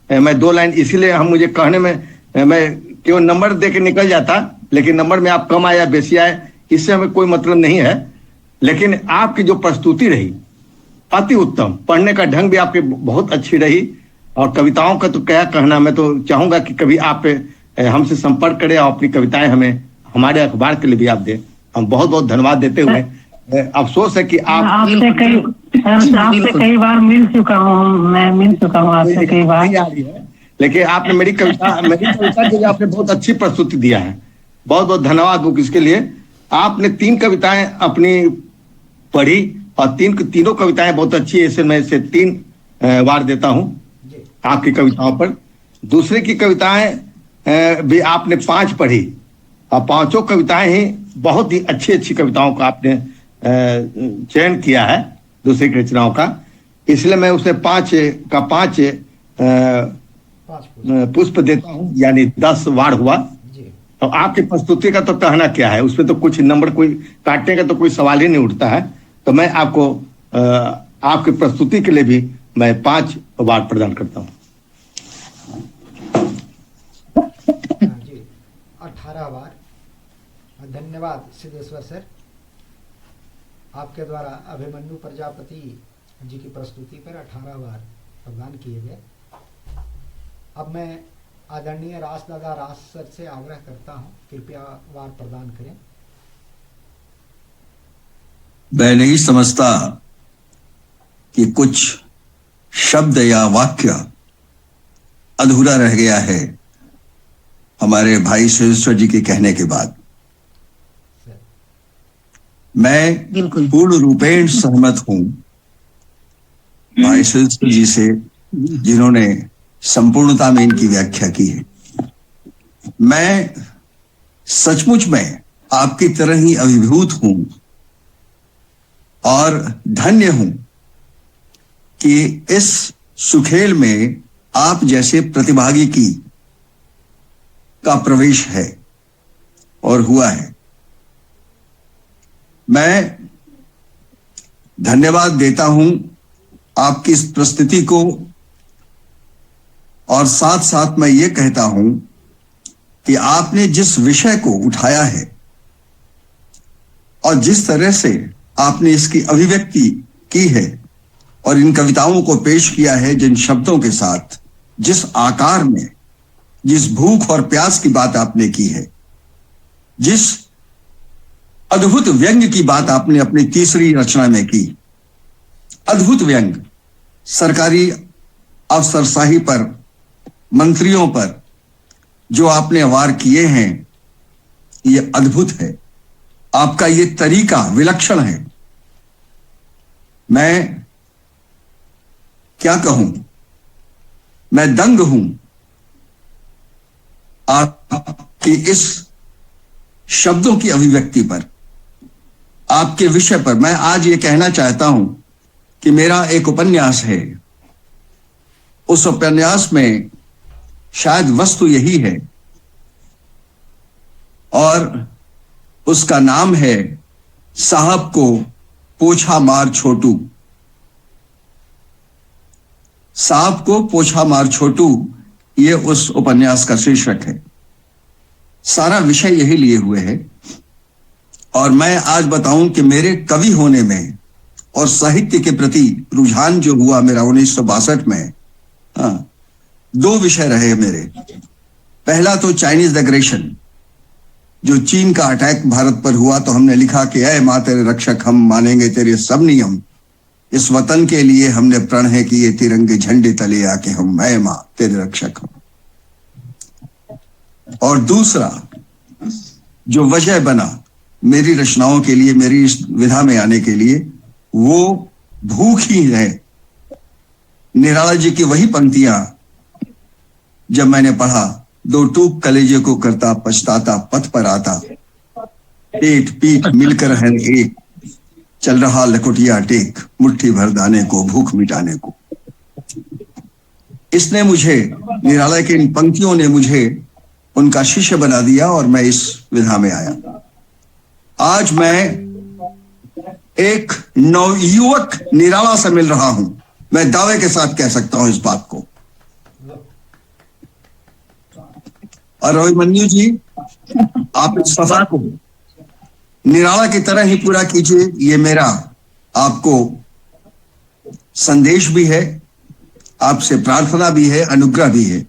मैं 2 लाइन इसीलिए हम मुझे कहने में मैं केवल नंबर दे के निकल जाता, लेकिन नंबर में आप कम आए या बेसी आए इससे हमें कोई मतलब नहीं है। लेकिन आपकी जो प्रस्तुति रही अति उत्तम, पढ़ने का ढंग भी आपकी बहुत अच्छी रही, और कविताओं का तो क्या कहना। मैं तो चाहूंगा कि कभी आप हमसे संपर्क करें और अपनी कविताएं हमें हमारे अखबार के लिए भी आप दें। हम बहुत बहुत धन्यवाद देते हुए, अफसोस है कि आपसे कई बार मिल चुका हूँ, मैं मिल चुका हूँ आपसे कई बार, लेकिन आपने मेरी कविता के लिए आपने बहुत अच्छी प्रस्तुति दिया है। बहुत बहुत धन्यवाद इसके लिए। आपने 3 कविताएं अपनी पढ़ी और तीनों कविताएं बहुत अच्छी है, इससे मैं इसे 3 वार देता हूं आपकी कविताओं पर। दूसरे की कविताएं भी आपने 5 पढ़ी और 5 कविताएं ही बहुत ही अच्छी कविताओं का आपने चयन किया है दूसरे की रचनाओं का, इसलिए मैं उसे 5 का 5 पुष्प देता हूं, यानी 10 वार हुआ। तो आपकी प्रस्तुति का तो कहना क्या है, उसमें तो कुछ नंबर कोई काटने का तो कोई सवाल ही नहीं उठता है। तो मैं आपको आपकी प्रस्तुति के लिए भी मैं 5 वार प्रदान करता हूं। जी 18 वार। धन्यवाद सिद्धेश्वर सर, आपके द्वारा अभिमन्यु प्रजापति जी की प्रस्तुति पर 18 वार प्रदान किए गए। अब मैं आदरणीय रास दादा रास सर से आग्रह करता हूं, कृपया वार प्रदान करें। मैं नहीं समझता कि कुछ शब्द या वाक्य अधूरा रह गया है हमारे भाई सिद्धेश्वर जी के कहने के बाद। मैं बिल्कुल पूर्ण रूपेण सहमत हूं भाई सिद्धेश्वर जी से, जिन्होंने संपूर्णता में इनकी व्याख्या की है। मैं सचमुच में आपकी तरह ही अभिभूत हूं और धन्य हूं कि इस सुखेल में आप जैसे प्रतिभागी का प्रवेश है और हुआ है। मैं धन्यवाद देता हूं आपकी इस प्रस्तुति को, और साथ साथ मैं ये कहता हूं कि आपने जिस विषय को उठाया है और जिस तरह से आपने इसकी अभिव्यक्ति की है और इन कविताओं को पेश किया है, जिन शब्दों के साथ, जिस आकार में, जिस भूख और प्यास की बात आपने की है, जिस अद्भुत व्यंग की बात आपने अपनी तीसरी रचना में की, अद्भुत व्यंग, सरकारी अफसरशाही पर, मंत्रियों पर जो आपने वार किए हैं, ये अद्भुत है। आपका ये तरीका विलक्षण है। मैं क्या कहूं, मैं दंग हूं आपकी इस शब्दों की अभिव्यक्ति पर, आपके विषय पर। मैं आज ये कहना चाहता हूं कि मेरा एक उपन्यास है, उस उपन्यास में शायद वस्तु यही है और उसका नाम है साहब को पोछा मार छोटू। साहब को पोछा मार छोटू, ये उस उपन्यास का शीर्षक है। सारा विषय यही लिए हुए है। और मैं आज बताऊं कि मेरे कवि होने में और साहित्य के प्रति रुझान जो हुआ मेरा 1962 में, दो विषय रहे मेरे। पहला तो चाइनीज एग्रेशन, जो चीन का अटैक भारत पर हुआ तो हमने लिखा कि ऐ माँ तेरे रक्षक, हम मानेंगे तेरे सब नियम, इस वतन के लिए हमने प्रण है किए, तिरंगे झंडे तले आके हम, ऐ माँ तेरे रक्षक हम। और दूसरा जो वजह बना मेरी रचनाओं के लिए, मेरी इस विधा में आने के लिए, वो भूख ही है। निराला जी की वही पंक्तियां जब मैंने पढ़ा, दो टूक कलेजे को करता पछताता पथ पर आता, पेट पीठ मिलकर है एक, चल रहा लकुटिया टेक, मुट्ठी भर दाने को भूख मिटाने को। इसने मुझे, निराला की इन पंक्तियों ने मुझे उनका शिष्य बना दिया और मैं इस विधा में आया। आज मैं एक नवयुवक निराला से मिल रहा हूं। मैं दावे के साथ कह सकता हूं इस बात को। और अभिमन्यु जी, आप इस सफर को निराला की तरह ही पूरा कीजिए, ये मेरा आपको संदेश भी है, आपसे प्रार्थना भी है, अनुग्रह भी है।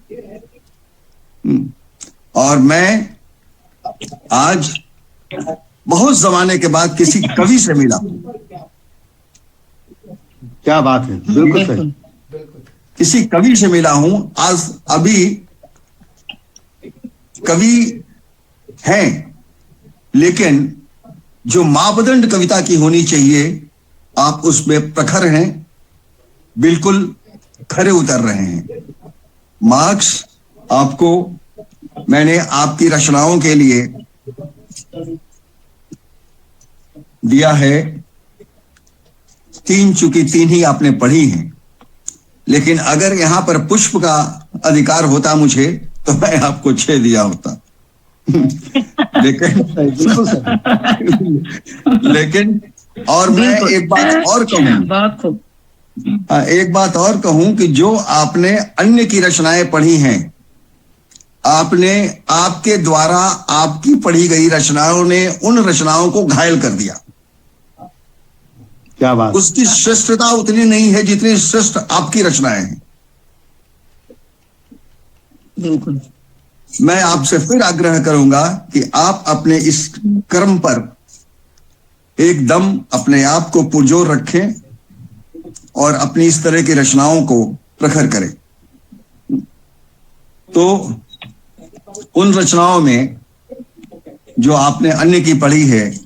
और मैं आज बहुत जमाने के बाद किसी कवि से मिला। क्या बात है, बिल्कुल सही। किसी कवि से मिला हूं आज। अभी कवि हैं, लेकिन जो मापदंड कविता की होनी चाहिए, आप उसमें प्रखर हैं, बिल्कुल खरे उतर रहे हैं। मार्क्स आपको मैंने आपकी रचनाओं के लिए दिया है 3, चूंकि 3 ही आपने पढ़ी हैं, लेकिन अगर यहां पर पुष्प का अधिकार होता मुझे तो मैं आपको 6 दिया होता। लेकिन और मैं एक बात और कहूं, एक बात और कहूं कि जो आपने अन्य की रचनाएं पढ़ी हैं, आपने, आपके द्वारा आपकी पढ़ी गई रचनाओं ने उन रचनाओं को घायल कर दिया। क्या बात। उसकी श्रेष्ठता उतनी नहीं है जितनी श्रेष्ठ आपकी रचनाएं हैं। बिल्कुल। मैं आपसे फिर आग्रह करूंगा कि आप अपने इस कर्म पर एकदम अपने आप को पुरजोर रखें और अपनी इस तरह की रचनाओं को प्रखर करें। तो उन रचनाओं में जो आपने अन्य की पढ़ी है,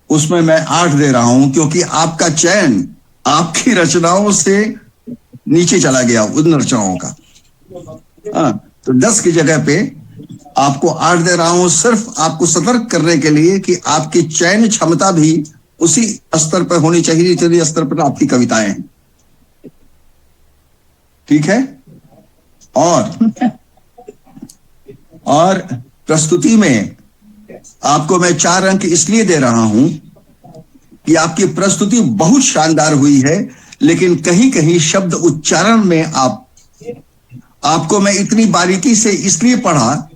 उसमें मैं 8 दे रहा हूं, क्योंकि आपका चयन आपकी रचनाओं से नीचे चला गया उन रचनाओं का। तो 10 की जगह पे आपको 8 दे रहा हूं, सिर्फ आपको सतर्क करने के लिए कि आपकी चयन क्षमता भी उसी स्तर पर होनी चाहिए जितने स्तर पर आपकी कविताएं हैं। ठीक है? और प्रस्तुति में आपको मैं 4 अंक इसलिए दे रहा हूं कि आपकी प्रस्तुति बहुत शानदार हुई है, लेकिन कहीं कहीं शब्द उच्चारण में आपको मैं इतनी बारीकी से इसलिए पढ़ा,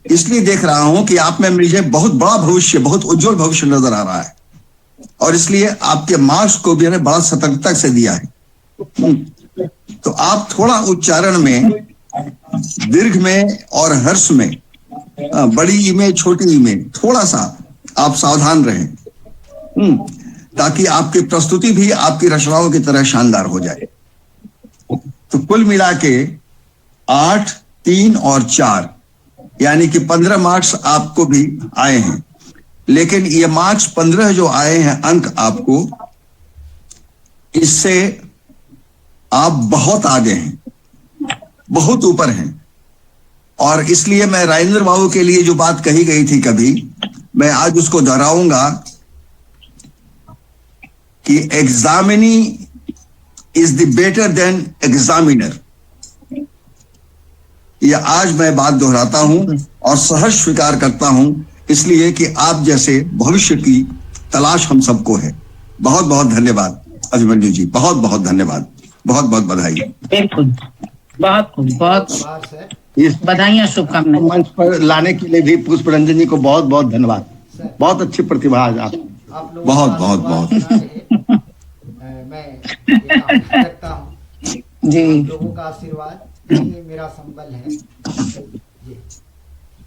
इसलिए देख रहा हूं कि आप में मुझे बहुत बड़ा भविष्य, बहुत उज्जवल भविष्य नजर आ रहा है, और इसलिए आपके मार्क्स को भी मैंने बड़ा सतर्कता से दिया है। तो आप थोड़ा उच्चारण में, दीर्घ में और हर्ष में, बड़ी ई में छोटी ई में थोड़ा सा आप सावधान रहें, ताकि आपकी प्रस्तुति भी आपकी रचनाओं की तरह शानदार हो जाए। तो कुल मिला के 8, 3 और 4 यानी कि 15 मार्क्स आपको भी आए हैं। लेकिन ये मार्क्स 15 जो आए हैं अंक आपको, इससे आप बहुत आगे हैं, बहुत ऊपर हैं। और इसलिए मैं राजेंद्र बाबू के लिए जो बात कही गई थी कभी, मैं आज उसको दोहराऊंगा कि examinee is the better than examiner. ये आज मैं बात दोहराता हूं और सहर्ष स्वीकार करता हूं, इसलिए कि आप जैसे भविष्य की तलाश हम सबको है। बहुत बहुत धन्यवाद अभिमन्यु जी, बहुत बहुत धन्यवाद, बहुत बहुत बधाई। बिल्कुल, बहुत इस बधाइयाँ, शुभकामनाएं। मंच पर लाने के लिए भी पुष्प रंजन जी को बहुत बहुत धन्यवाद। सर, बहुत अच्छी प्रतिभा आज आप। आप लोगों बहुत, का बहुत, आशीर्वाद बहुत। बना रहे। मैं ये कामना करता हूँ जी। आप लोगों का आशीर्वाद ये मेरा संबल है जी।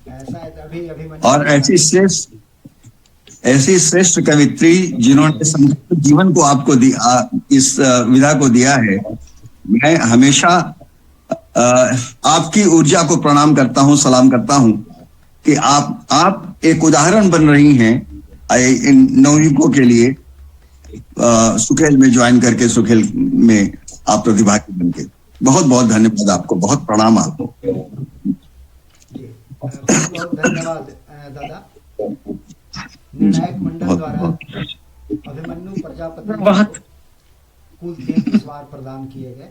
ऐसा है अभी अभिमन्यु और ऐसी श्रेष्ठ कवित्री जिन्होंने समर्पित जीवन को आपको इस विधा को दिया है। मैं हमेशा आपकी ऊर्जा को प्रणाम करता हूं, सलाम करता हूं कि आप एक उदाहरण बन रही हैं इन नवयुवकों के लिए। सुखेल में ज्वाइन करके सुखेल में आप प्रतिभागी बन के बहुत बहुत धन्यवाद आपको, बहुत प्रणाम आपको। जी बहुत बहुत धन्यवाद दादा। निर्णायक मंडल द्वारा अभिमन्यु प्रजापति बहुत कुल 33 बार प्रदान किए गए।